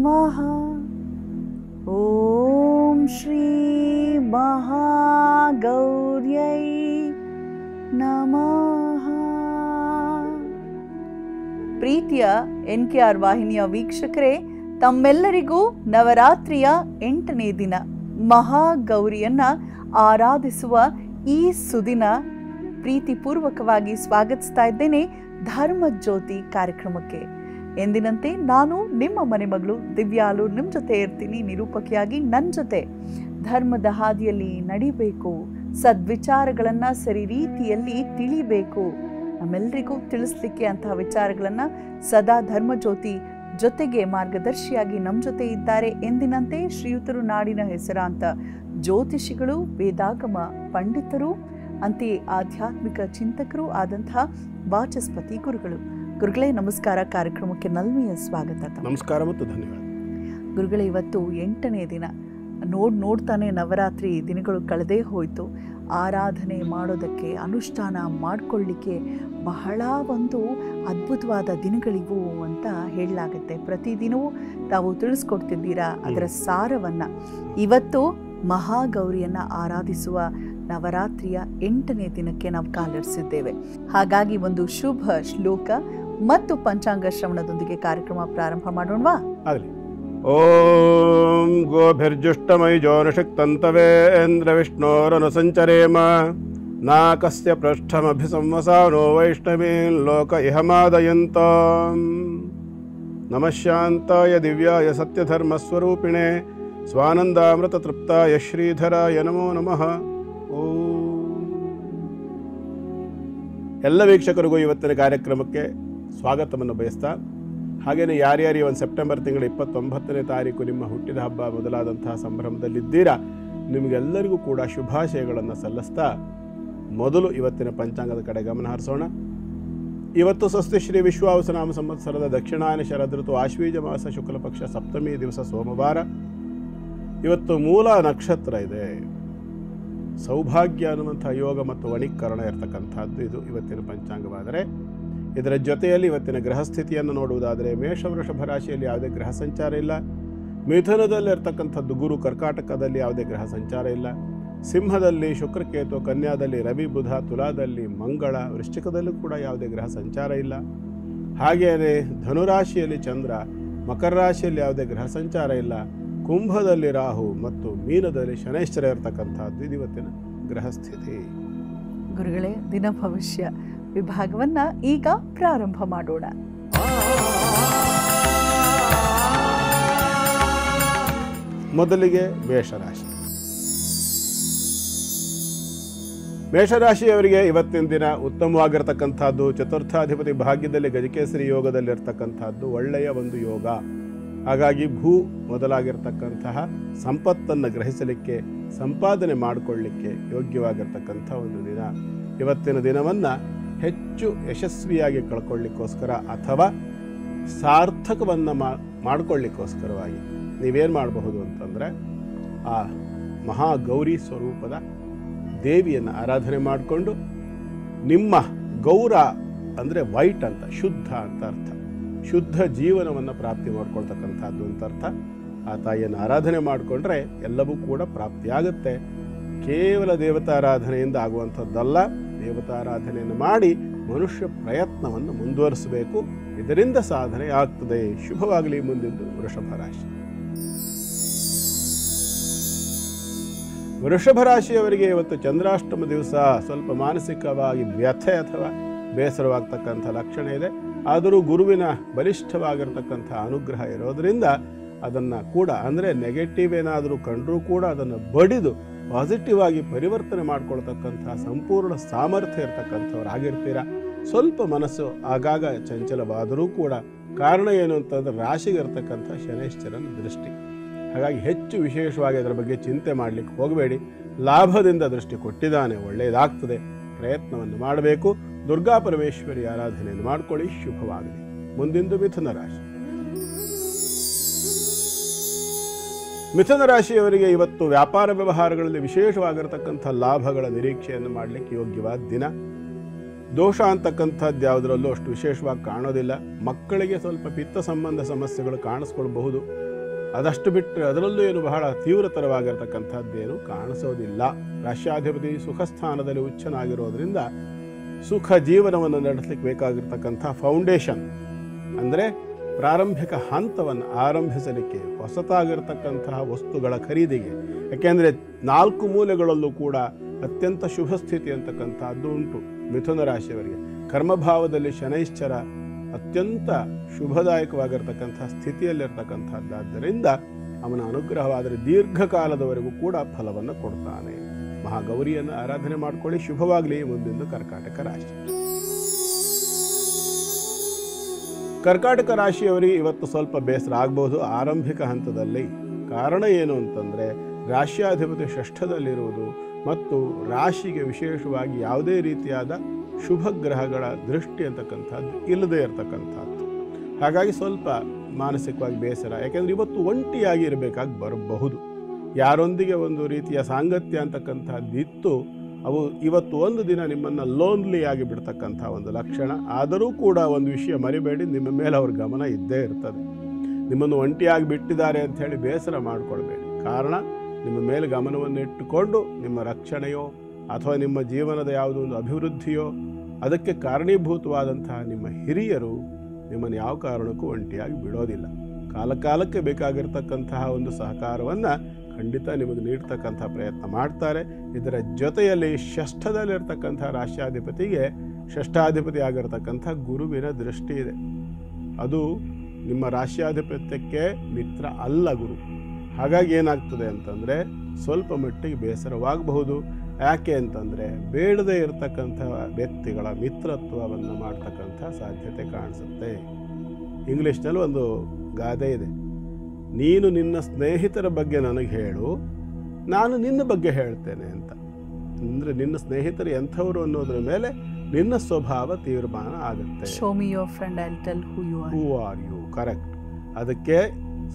ನಮಃ. ಓಂ ಶ್ರೀ ಮಹಾಗೌರ್ಯೈ ನಮಃ. ಪ್ರೀತಿಯ NKR ವಾಹಿನಿಯ ವೀಕ್ಷಕರೇ, ತಮ್ಮೆಲ್ಲರಿಗೂ ನವರಾತ್ರಿಯ 8ನೇ ದಿನ ಮಹಾಗೌರಿಯನ್ನ ಆರಾಧಿಸುವ ಈ ಸುದಿನ ಪ್ರೀತಿಪೂರ್ವಕವಾಗಿ ಸ್ವಾಗತಿಸ್ತಾ ಇದ್ದೇನೆ ಧರ್ಮಜ್ಯೋತಿ ಕಾರ್ಯಕ್ರಮಕ್ಕೆ. ಎಂದಿನಂತೆ ನಾನು ನಿಮ್ಮ ಮನೆ ಮಗಳು ದಿವ್ಯಾಲು ನಿಮ್ಮ ಜೊತೆ ಇರ್ತೀನಿ, ನಿರೂಪಕಿಯಾಗಿ. ನನ್ನ ಜೊತೆ ಧರ್ಮದ ಹಾದಿಯಲ್ಲಿ ನಡಿಬೇಕು, ಸದ್ವಿಚಾರಗಳನ್ನು ಸರಿ ರೀತಿಯಲ್ಲಿ ತಿಳಿಬೇಕು, ನಮ್ಮೆಲ್ಲರಿಗೂ ತಿಳಿಸ್ಲಿಕ್ಕೆ ಅಂತಹ ವಿಚಾರಗಳನ್ನು ಸದಾ ಧರ್ಮಜ್ಯೋತಿ ಜೊತೆಗೆ ಮಾರ್ಗದರ್ಶಿಯಾಗಿ ನಮ್ಮ ಜೊತೆ ಇದ್ದಾರೆ. ಎಂದಿನಂತೆ ಶ್ರೀಯುತರು ನಾಡಿನ ಹೆಸರಾಂತ ಜ್ಯೋತಿಷಿಗಳು, ವೇದಾಗಮ ಪಂಡಿತರು, ಅಂತೆಯೇ ಆಧ್ಯಾತ್ಮಿಕ ಚಿಂತಕರು ಆದಂತಹ ವಾಚಸ್ಪತಿ ಗುರುಗಳು. ಗುರುಗಳೇ ನಮಸ್ಕಾರ. ಕಾರ್ಯಕ್ರಮಕ್ಕೆ ನಲ್ಮೆಯ ಸ್ವಾಗತ. ನಮಸ್ಕಾರ ಮತ್ತು ಧನ್ಯವಾದ. ಗುರುಗಳೇ, ಇವತ್ತು 8ನೇ ದಿನ. ನೋಡ್ತಾನೆ ನವರಾತ್ರಿ ದಿನಗಳು ಕಳೆದೇ ಹೋಯಿತು. ಆರಾಧನೆ ಮಾಡೋದಕ್ಕೆ, ಅನುಷ್ಠಾನ ಮಾಡಿಕೊಳ್ಳಿಕ್ಕೆ ಬಹಳ ಒಂದು ಅದ್ಭುತವಾದ ದಿನಗಳಿವು ಅಂತ ಹೇಳಲಾಗುತ್ತೆ. ಪ್ರತಿದಿನವೂ ತಾವು ತಿಳಿಸ್ಕೊಡ್ತಿದ್ದೀರಾ ಅದರ ಸಾರವನ್ನು. ಇವತ್ತು ಮಹಾಗೌರಿಯನ್ನು ಆರಾಧಿಸುವ ನವರಾತ್ರಿಯ 8ನೇ ದಿನಕ್ಕೆ ನಾವು ಕಾಲಿರಿಸಿದ್ದೇವೆ. ಹಾಗಾಗಿ ಒಂದು ಶುಭ ಶ್ಲೋಕ ಮತ್ತು ಪಂಚಾಂಗ ಶ್ರವಣದೊಂದಿಗೆ ಕಾರ್ಯಕ್ರಮ ಪ್ರಾರಂಭ ಮಾಡೋಣವಾ? ಆಗಲಿ. ಓಂ ಗೋಭಿರ್ಜುಷ್ಟಮೈ ಜೋನಶಕ್ತಂತವೇಂದ್ರ ವಿಷ್ಣೋರನು ಸಂಚರೇಮ ನಾಕಸ್ಯ ಪೃಷ್ಠಮಭಿಸಂವಸಾನೋ ವೈಷ್ಣವೀನ್ ಲೋಕ ಇಹಮಾದಯಂತ. ನಮಃ ಶಾಂತಾಯ ದಿವ್ಯಾಯ ಸತ್ಯಧರ್ಮಸ್ವರೂಪಿಣೆ ಸ್ವಾನಂದಾಮೃತ ತೃಪ್ತಾಯ ಶ್ರೀಧರಾಯ ನಮೋ ನಮಃ. ಎಲ್ಲ ವೀಕ್ಷಕರಿಗೂ ಇವತ್ತಿನ ಕಾರ್ಯಕ್ರಮಕ್ಕೆ ಸ್ವಾಗತವನ್ನು ಬಯಸ್ತಾ, ಹಾಗೆಯೇ ಯಾರ್ಯಾರು ಒಂದು ಸೆಪ್ಟೆಂಬರ್ ತಿಂಗಳ 29ನೇ ತಾರೀಕು ನಿಮ್ಮ ಹುಟ್ಟಿದ ಹಬ್ಬ ಮೊದಲಾದಂತಹ ಸಂಭ್ರಮದಲ್ಲಿದ್ದೀರಾ, ನಿಮಗೆಲ್ಲರಿಗೂ ಕೂಡ ಶುಭಾಶಯಗಳನ್ನು ಸಲ್ಲಿಸ್ತಾ ಮೊದಲು ಇವತ್ತಿನ ಪಂಚಾಂಗದ ಕಡೆ ಗಮನ ಹರಿಸೋಣ. ಇವತ್ತು ಸ್ವಸ್ತಿ ಶ್ರೀ ವಿಶ್ವಾವಸುನಾಮ ಸಂವತ್ಸರದ ದಕ್ಷಿಣಾಯನ ಶರದೃತು ಆಶ್ವೀಜ ಮಾಸ ಶುಕ್ಲ ಪಕ್ಷ ಸಪ್ತಮಿ ದಿವಸ ಸೋಮವಾರ. ಇವತ್ತು ಮೂಲ ನಕ್ಷತ್ರ ಇದೆ. ಸೌಭಾಗ್ಯ ಅನ್ನುವಂಥ ಯೋಗ ಮತ್ತು ವಣಿಕರಣ ಇರತಕ್ಕಂಥದ್ದು ಇದು ಇವತ್ತಿನ ಪಂಚಾಂಗವಾದರೆ, ಇದರ ಜೊತೆಯಲ್ಲಿ ಇವತ್ತಿನ ಗ್ರಹ ಸ್ಥಿತಿಯನ್ನು ನೋಡುವುದಾದರೆ ಮೇಷ ವೃಷಭ ರಾಶಿಯಲ್ಲಿ ಯಾವುದೇ ಗ್ರಹ ಸಂಚಾರ ಇಲ್ಲ. ಮಿಥುನದಲ್ಲಿ ಇರ್ತಕ್ಕಂಥದ್ದು ಗುರು, ಕರ್ಕಾಟಕದಲ್ಲಿ ಯಾವುದೇ ಗ್ರಹ ಸಂಚಾರ ಇಲ್ಲ. ಸಿಂಹದಲ್ಲಿ ಶುಕ್ರಕೇತು, ಕನ್ಯಾದಲ್ಲಿ ರವಿ ಬುಧ, ತುಲಾದಲ್ಲಿ ಮಂಗಳ, ವೃಶ್ಚಿಕದಲ್ಲೂ ಕೂಡ ಯಾವುದೇ ಗ್ರಹ ಸಂಚಾರ ಇಲ್ಲ. ಹಾಗೆಯೇ ಧನುರಾಶಿಯಲ್ಲಿ ಚಂದ್ರ, ಮಕರ ರಾಶಿಯಲ್ಲಿ ಯಾವುದೇ ಗ್ರಹ ಸಂಚಾರ ಇಲ್ಲ. ಕುಂಭದಲ್ಲಿ ರಾಹು ಮತ್ತು ಮೀನದಲ್ಲಿ ಶನೈಶ್ಚರ ಇರತಕ್ಕಂಥದ್ದು ಇದು ಇವತ್ತಿನ ಗ್ರಹ ಸ್ಥಿತಿ. ಗುರುಗಳೇ, ದಿನ ಭವಿಷ್ಯ ವಿಭಾಗವನ್ನ ಈಗ ಪ್ರಾರಂಭ ಮಾಡೋಣ. ಮೊದಲಿಗೆ ಮೇಷರಾಶಿ. ಮೇಷರಾಶಿಯವರಿಗೆ ಇವತ್ತಿನ ದಿನ ಉತ್ತಮವಾಗಿರ್ತಕ್ಕಂಥದ್ದು. ಚತುರ್ಥಾಧಿಪತಿ ಭಾಗ್ಯದಲ್ಲಿ ಗಜಕೇಸರಿ ಯೋಗದಲ್ಲಿರ್ತಕ್ಕಂಥದ್ದು ಒಳ್ಳೆಯ ಒಂದು ಯೋಗ. ಹಾಗಾಗಿ ಭೂ ಮೊದಲಾಗಿರ್ತಕ್ಕಂತಹ ಸಂಪತ್ತನ್ನು ಗ್ರಹಿಸಲಿಕ್ಕೆ, ಸಂಪಾದನೆ ಮಾಡಿಕೊಳ್ಳಲಿಕ್ಕೆ ಯೋಗ್ಯವಾಗಿರ್ತಕ್ಕಂಥ ಒಂದು ದಿನ. ಇವತ್ತಿನ ದಿನವನ್ನು ಹೆಚ್ಚು ಯಶಸ್ವಿಯಾಗಿ ಕಳ್ಕೊಳ್ಳಿಕ್ಕೋಸ್ಕರ ಅಥವಾ ಸಾರ್ಥಕವನ್ನು ಮಾಡಿಕೊಳ್ಳಿಕ್ಕೋಸ್ಕರವಾಗಿ ನೀವೇನು ಮಾಡಬಹುದು ಅಂತಂದರೆ, ಆ ಮಹಾಗೌರಿ ಸ್ವರೂಪದ ದೇವಿಯನ್ನು ಆರಾಧನೆ ಮಾಡಿಕೊಂಡು, ನಿಮ್ಮ ಗೌರ ಅಂದರೆ ವೈಟ್ ಅಂತ, ಶುದ್ಧ ಅಂತ ಅರ್ಥ, ಶುದ್ಧ ಜೀವನವನ್ನು ಪ್ರಾಪ್ತಿ ಮಾಡ್ಕೊಳ್ತಕ್ಕಂಥದ್ದು ಅಂತ ಅರ್ಥ. ಆ ತಾಯಿಯನ್ನು ಆರಾಧನೆ ಮಾಡಿಕೊಂಡ್ರೆ ಎಲ್ಲವೂ ಕೂಡ ಪ್ರಾಪ್ತಿಯಾಗುತ್ತೆ. ಕೇವಲ ದೇವತಾರಾಧನೆಯಿಂದ ಆಗುವಂಥದ್ದಲ್ಲ, ದೇವತಾರಾಧನೆಯನ್ನು ಮಾಡಿ ಮನುಷ್ಯ ಪ್ರಯತ್ನವನ್ನು ಮುಂದುವರಿಸಬೇಕು. ಇದರಿಂದ ಸಾಧನೆ ಆಗ್ತದೆ. ಶುಭವಾಗಲಿ. ಮುಂದಿದ್ದು ವೃಷಭ ರಾಶಿ. ವೃಷಭ ರಾಶಿಯವರಿಗೆ ಇವತ್ತು ಚಂದ್ರಾಷ್ಟಮ ದಿವಸ ಸ್ವಲ್ಪ ಮಾನಸಿಕವಾಗಿ ವ್ಯಥೆ ಅಥವಾ ಬೇಸರವಾಗ್ತಕ್ಕಂಥ ಲಕ್ಷಣ ಇದೆ. ಆದರೂ ಗುರುವಿನ ಬಲಿಷ್ಠವಾಗಿರ್ತಕ್ಕಂಥ ಅನುಗ್ರಹ ಇರೋದರಿಂದ ಅದನ್ನು ಕೂಡ, ಅಂದರೆ ನೆಗೆಟಿವ್ ಏನಾದರೂ ಕಂಡರೂ ಕೂಡ ಅದನ್ನು ಬಡಿದು ಪಾಸಿಟಿವ್ ಆಗಿ ಪರಿವರ್ತನೆ ಮಾಡ್ಕೊಳ್ತಕ್ಕಂಥ ಸಂಪೂರ್ಣ ಸಾಮರ್ಥ್ಯ ಇರತಕ್ಕಂಥವ್ರು ಆಗಿರ್ತೀರ. ಸ್ವಲ್ಪ ಮನಸ್ಸು ಆಗಾಗ ಚಂಚಲವಾದರೂ ಕೂಡ ಕಾರಣ ಏನು ಅಂತಂದರೆ ರಾಶಿಗೆ ಇರ್ತಕ್ಕಂಥ ಶನೈಶ್ಚರನ ದೃಷ್ಟಿ. ಹಾಗಾಗಿ ಹೆಚ್ಚು ವಿಶೇಷವಾಗಿ ಅದರ ಬಗ್ಗೆ ಚಿಂತೆ ಮಾಡಲಿಕ್ಕೆ ಹೋಗಬೇಡಿ. ಲಾಭದಿಂದ ದೃಷ್ಟಿ ಕೊಟ್ಟಿದ್ದಾನೆ, ಒಳ್ಳೆಯದಾಗ್ತದೆ. ಪ್ರಯತ್ನವನ್ನು ಮಾಡಬೇಕು. ದುರ್ಗಾ ಪರಮೇಶ್ವರಿ ಆರಾಧನೆಯನ್ನು ಮಾಡಿಕೊಳ್ಳಿ. ಶುಭವಾಗಲಿ. ಮುಂದಿಂದು ಮಿಥುನ ರಾಶಿ. ಮಿಥುನ ರಾಶಿಯವರಿಗೆ ಇವತ್ತು ವ್ಯಾಪಾರ ವ್ಯವಹಾರಗಳಲ್ಲಿ ವಿಶೇಷವಾಗಿರತಕ್ಕಂಥ ಲಾಭಗಳ ನಿರೀಕ್ಷೆಯನ್ನು ಮಾಡಲಿಕ್ಕೆ ಯೋಗ್ಯವಾದ ದಿನ. ದೋಷ ಅಂತಕ್ಕಂಥದ್ದು ಯಾವುದರಲ್ಲೂ ಅಷ್ಟು ವಿಶೇಷವಾಗಿ ಕಾಣೋದಿಲ್ಲ. ಮಕ್ಕಳಿಗೆ ಸ್ವಲ್ಪ ಪಿತ್ತ ಸಂಬಂಧ ಸಮಸ್ಯೆಗಳು ಕಾಣಿಸ್ಕೊಳ್ಬಹುದು. ಅದಷ್ಟು ಬಿಟ್ಟರೆ ಅದರಲ್ಲೂ ಏನು ಬಹಳ ತೀವ್ರತರವಾಗಿರ್ತಕ್ಕಂಥದ್ದೇನು ಕಾಣಿಸೋದಿಲ್ಲ. ರಾಶ್ಯಾಧಿಪತಿ ಸುಖ ಸ್ಥಾನದಲ್ಲಿ ಉಚ್ಚನಾಗಿರೋದ್ರಿಂದ ಸುಖ ಜೀವನವನ್ನು ನಡೆಸಲಿಕ್ಕೆ ಬೇಕಾಗಿರ್ತಕ್ಕಂಥ ಫೌಂಡೇಶನ್ ಅಂದರೆ ಪ್ರಾರಂಭಿಕ ಹಂತವನ್ನು ಆರಂಭಿಸಲಿಕ್ಕೆ, ಹೊಸತಾಗಿರ್ತಕ್ಕಂತಹ ವಸ್ತುಗಳ ಖರೀದಿಗೆ, ಯಾಕೆಂದರೆ 4 ಮೂಲೆಗಳಲ್ಲೂ ಕೂಡ ಅತ್ಯಂತ ಶುಭ ಸ್ಥಿತಿ ಅಂತಕ್ಕಂಥದ್ದು ಉಂಟು ಮಿಥುನ ರಾಶಿಯವರಿಗೆ. ಕರ್ಮಭಾವದಲ್ಲಿ ಶನೈಶ್ಚರ ಅತ್ಯಂತ ಶುಭದಾಯಕವಾಗಿರ್ತಕ್ಕಂಥ ಸ್ಥಿತಿಯಲ್ಲಿರ್ತಕ್ಕಂಥದ್ದಾದ್ದರಿಂದ ಅವನ ಅನುಗ್ರಹವಾದರೆ ದೀರ್ಘಕಾಲದವರೆಗೂ ಕೂಡ ಫಲವನ್ನು ಕೊಡ್ತಾನೆ. ಮಹಾಗೌರಿಯನ್ನು ಆರಾಧನೆ ಮಾಡಿಕೊಳ್ಳಿ. ಶುಭವಾಗಲಿ. ಮುಂದಿನ ಕರ್ಕಾಟಕ ರಾಶಿ. ಕರ್ಕಾಟಕ ರಾಶಿಯವರಿಗೆ ಇವತ್ತು ಸ್ವಲ್ಪ ಬೇಸರ ಆಗ್ಬೋದು ಆರಂಭಿಕ ಹಂತದಲ್ಲಿ. ಕಾರಣ ಏನು ಅಂತಂದರೆ ರಾಶ್ಯಾಧಿಪತಿ ಷಷ್ಠದಲ್ಲಿರುವುದು ಮತ್ತು ರಾಶಿಗೆ ವಿಶೇಷವಾಗಿ ಯಾವುದೇ ರೀತಿಯಾದ ಶುಭ ಗ್ರಹಗಳ ದೃಷ್ಟಿ ಅಂತಕ್ಕಂಥದ್ದು ಇಲ್ಲದೇ ಇರತಕ್ಕಂಥದ್ದು. ಹಾಗಾಗಿ ಸ್ವಲ್ಪ ಮಾನಸಿಕವಾಗಿ ಬೇಸರ. ಯಾಕೆಂದರೆ ಇವತ್ತು ಒಂಟಿಯಾಗಿ ಇರಬೇಕಾಗಿ ಬರಬಹುದು. ಯಾರೊಂದಿಗೆ ಒಂದು ರೀತಿಯ ಸಾಂಗತ್ಯ ಅಂತಕ್ಕಂಥದ್ದು ಇತ್ತು, ಅವು ಇವತ್ತು ಒಂದು ದಿನ ನಿಮ್ಮನ್ನು ಲೋನ್ಲಿಯಾಗಿ ಬಿಡ್ತಕ್ಕಂಥ ಒಂದು ಲಕ್ಷಣ. ಆದರೂ ಕೂಡ ಒಂದು ವಿಷಯ ಮರಿಬೇಡಿ, ನಿಮ್ಮ ಮೇಲೆ ಅವ್ರ ಗಮನ ಇದ್ದೇ ಇರ್ತದೆ. ನಿಮ್ಮನ್ನು ಒಂಟಿಯಾಗಿ ಬಿಟ್ಟಿದ್ದಾರೆ ಅಂಥೇಳಿ ಬೇಸರ ಮಾಡಿಕೊಳ್ಬೇಡಿ. ಕಾರಣ ನಿಮ್ಮ ಮೇಲೆ ಗಮನವನ್ನು ಇಟ್ಟುಕೊಂಡು ನಿಮ್ಮ ರಕ್ಷಣೆಯೋ ಅಥವಾ ನಿಮ್ಮ ಜೀವನದ ಯಾವುದೋ ಒಂದು ಅಭಿವೃದ್ಧಿಯೋ ಅದಕ್ಕೆ ಕಾರಣೀಭೂತವಾದಂತಹ ನಿಮ್ಮ ಹಿರಿಯರು ನಿಮ್ಮನ್ನು ಯಾವ ಕಾರಣಕ್ಕೂ ಒಂಟಿಯಾಗಿ ಬಿಡೋದಿಲ್ಲ. ಕಾಲಕಾಲಕ್ಕೆ ಬೇಕಾಗಿರ್ತಕ್ಕಂತಹ ಒಂದು ಸಹಕಾರವನ್ನು ಖಂಡಿತ ನಿಮಗೆ ನೀಡ್ತಕ್ಕಂಥ ಪ್ರಯತ್ನ ಮಾಡ್ತಾರೆ. ಇದರ ಜೊತೆಯಲ್ಲಿ ಷಷ್ಠದಲ್ಲಿರ್ತಕ್ಕಂಥ ರಾಶ್ಯಾಧಿಪತಿಗೆ ಷಷ್ಠಾಧಿಪತಿ ಆಗಿರ್ತಕ್ಕಂಥ ಗುರುವಿನ ದೃಷ್ಟಿ ಇದೆ. ಅದು ನಿಮ್ಮ ರಾಶ್ಯಾಧಿಪತ್ಯಕ್ಕೆ ಮಿತ್ರ ಅಲ್ಲ ಗುರು. ಹಾಗಾಗಿ ಏನಾಗ್ತದೆ ಅಂತಂದರೆ ಸ್ವಲ್ಪ ಮಟ್ಟಿಗೆ ಬೇಸರವಾಗಬಹುದು. ಯಾಕೆ ಅಂತಂದರೆ ಬೇಡದೇ ಇರತಕ್ಕಂಥ ವ್ಯಕ್ತಿಗಳ ಮಿತ್ರತ್ವವನ್ನು ಮಾಡ್ತಕ್ಕಂಥ ಸಾಧ್ಯತೆ ಕಾಣಿಸುತ್ತೆ. ಇಂಗ್ಲೀಷ್ನಲ್ಲಿ ಒಂದು ಗಾದೆ ಇದೆ, ನೀನು ನಿನ್ನ ಸ್ನೇಹಿತರ ಬಗ್ಗೆ ನನಗೆ ಹೇಳು, ನಾನು ನಿನ್ನ ಬಗ್ಗೆ ಹೇಳ್ತೇನೆ ಅಂತ. ಅಂದರೆ ನಿನ್ನ ಸ್ನೇಹಿತರು ಎಂಥವರು ಅನ್ನೋದ್ರ ಮೇಲೆ ನಿನ್ನ ಸ್ವಭಾವ ತೀರ್ಮಾನ ಆಗುತ್ತೆ. Show me your friend I will tell who are you. Correct. ಅದಕ್ಕೆ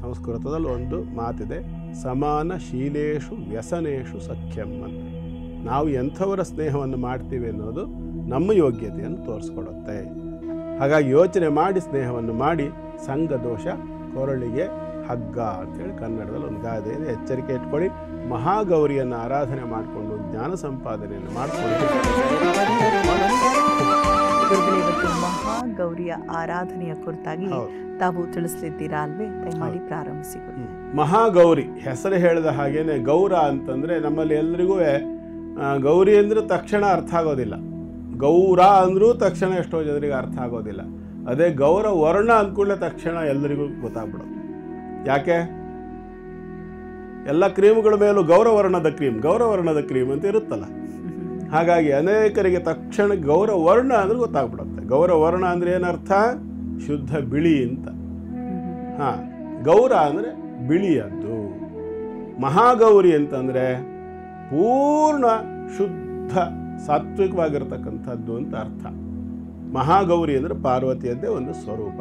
ಸಂಸ್ಕೃತದಲ್ಲಿ ಒಂದು ಮಾತಿದೆ, ಸಮಾನ ಶೀಲೇಶು ವ್ಯಸನೇಶು ಸಖ್ಯಂ ಅಂತ. ನಾವು ಎಂಥವರ ಸ್ನೇಹವನ್ನು ಮಾಡ್ತೀವಿ ಅನ್ನೋದು ನಮ್ಮ ಯೋಗ್ಯತೆಯನ್ನು ತೋರಿಸ್ಕೊಡುತ್ತೆ. ಹಾಗಾಗಿ ಯೋಚನೆ ಮಾಡಿ ಸ್ನೇಹವನ್ನು ಮಾಡಿ. ಸಂಘ ದೋಷ ಕೊರಳಿಗೆ ಹಗ್ಗ ಅಂತೇಳಿ ಕನ್ನಡದಲ್ಲಿ ಒಂದು ಗಾದೆ ಇದೆ. ಎಚ್ಚರಿಕೆ ಇಟ್ಕೊಳ್ಳಿ. ಮಹಾಗೌರಿಯನ್ನು ಆರಾಧನೆ ಮಾಡಿಕೊಂಡು ಜ್ಞಾನ ಸಂಪಾದನೆಯನ್ನು ಮಾಡಿಕೊಂಡು ಇವತ್ತು ಮಹಾಗೌರಿಯ ಆರಾಧನೆಯ ಕುರಿತಾಗಿ ತಾವು ತಿಳಿಸಲಿದ್ದೀರಾ ಅಲ್ವೇ? ದಯಮಾಡಿ ಪ್ರಾರಂಭಿಸಿ. ಮಹಾಗೌರಿ ಹೆಸರು ಹೇಳಿದ ಹಾಗೇನೆ ಗೌರ ಅಂತಂದರೆ ನಮ್ಮಲ್ಲಿ ಎಲ್ರಿಗೂ ಗೌರಿ ಅಂದರೆ ತಕ್ಷಣ ಅರ್ಥ ಆಗೋದಿಲ್ಲ. ಗೌರ ಅಂದರೂ ತಕ್ಷಣ ಎಷ್ಟೋ ಜನರಿಗೆ ಅರ್ಥ ಆಗೋದಿಲ್ಲ. ಅದೇ ಗೌರ ವರ್ಣ ಅಂದ್ಕೂಡಲೇ ತಕ್ಷಣ ಎಲ್ಲರಿಗೂ ಗೊತ್ತಾಗ್ಬಿಡೋದು. ಯಾಕೆ? ಎಲ್ಲ ಕ್ರೀಮ್ಗಳ ಮೇಲೂ ಗೌರವರ್ಣದ ಕ್ರೀಮ್ ಅಂತ ಇರುತ್ತಲ್ಲ. ಹಾಗಾಗಿ ಅನೇಕರಿಗೆ ತಕ್ಷಣ ಗೌರವರ್ಣ ಅಂದ್ರೆ ಗೊತ್ತಾಗ್ಬಿಡುತ್ತೆ. ಗೌರವರ್ಣ ಅಂದರೆ ಏನರ್ಥ? ಶುದ್ಧ ಬಿಳಿ ಅಂತ. ಗೌರ ಅಂದರೆ ಬಿಳಿಯದ್ದು. ಮಹಾಗೌರಿ ಅಂತಂದರೆ ಪೂರ್ಣ ಶುದ್ಧ ಸಾತ್ವಿಕವಾಗಿರ್ತಕ್ಕಂಥದ್ದು ಅಂತ ಅರ್ಥ. ಮಹಾಗೌರಿ ಅಂದರೆ ಪಾರ್ವತಿಯದ್ದೇ ಒಂದು ಸ್ವರೂಪ.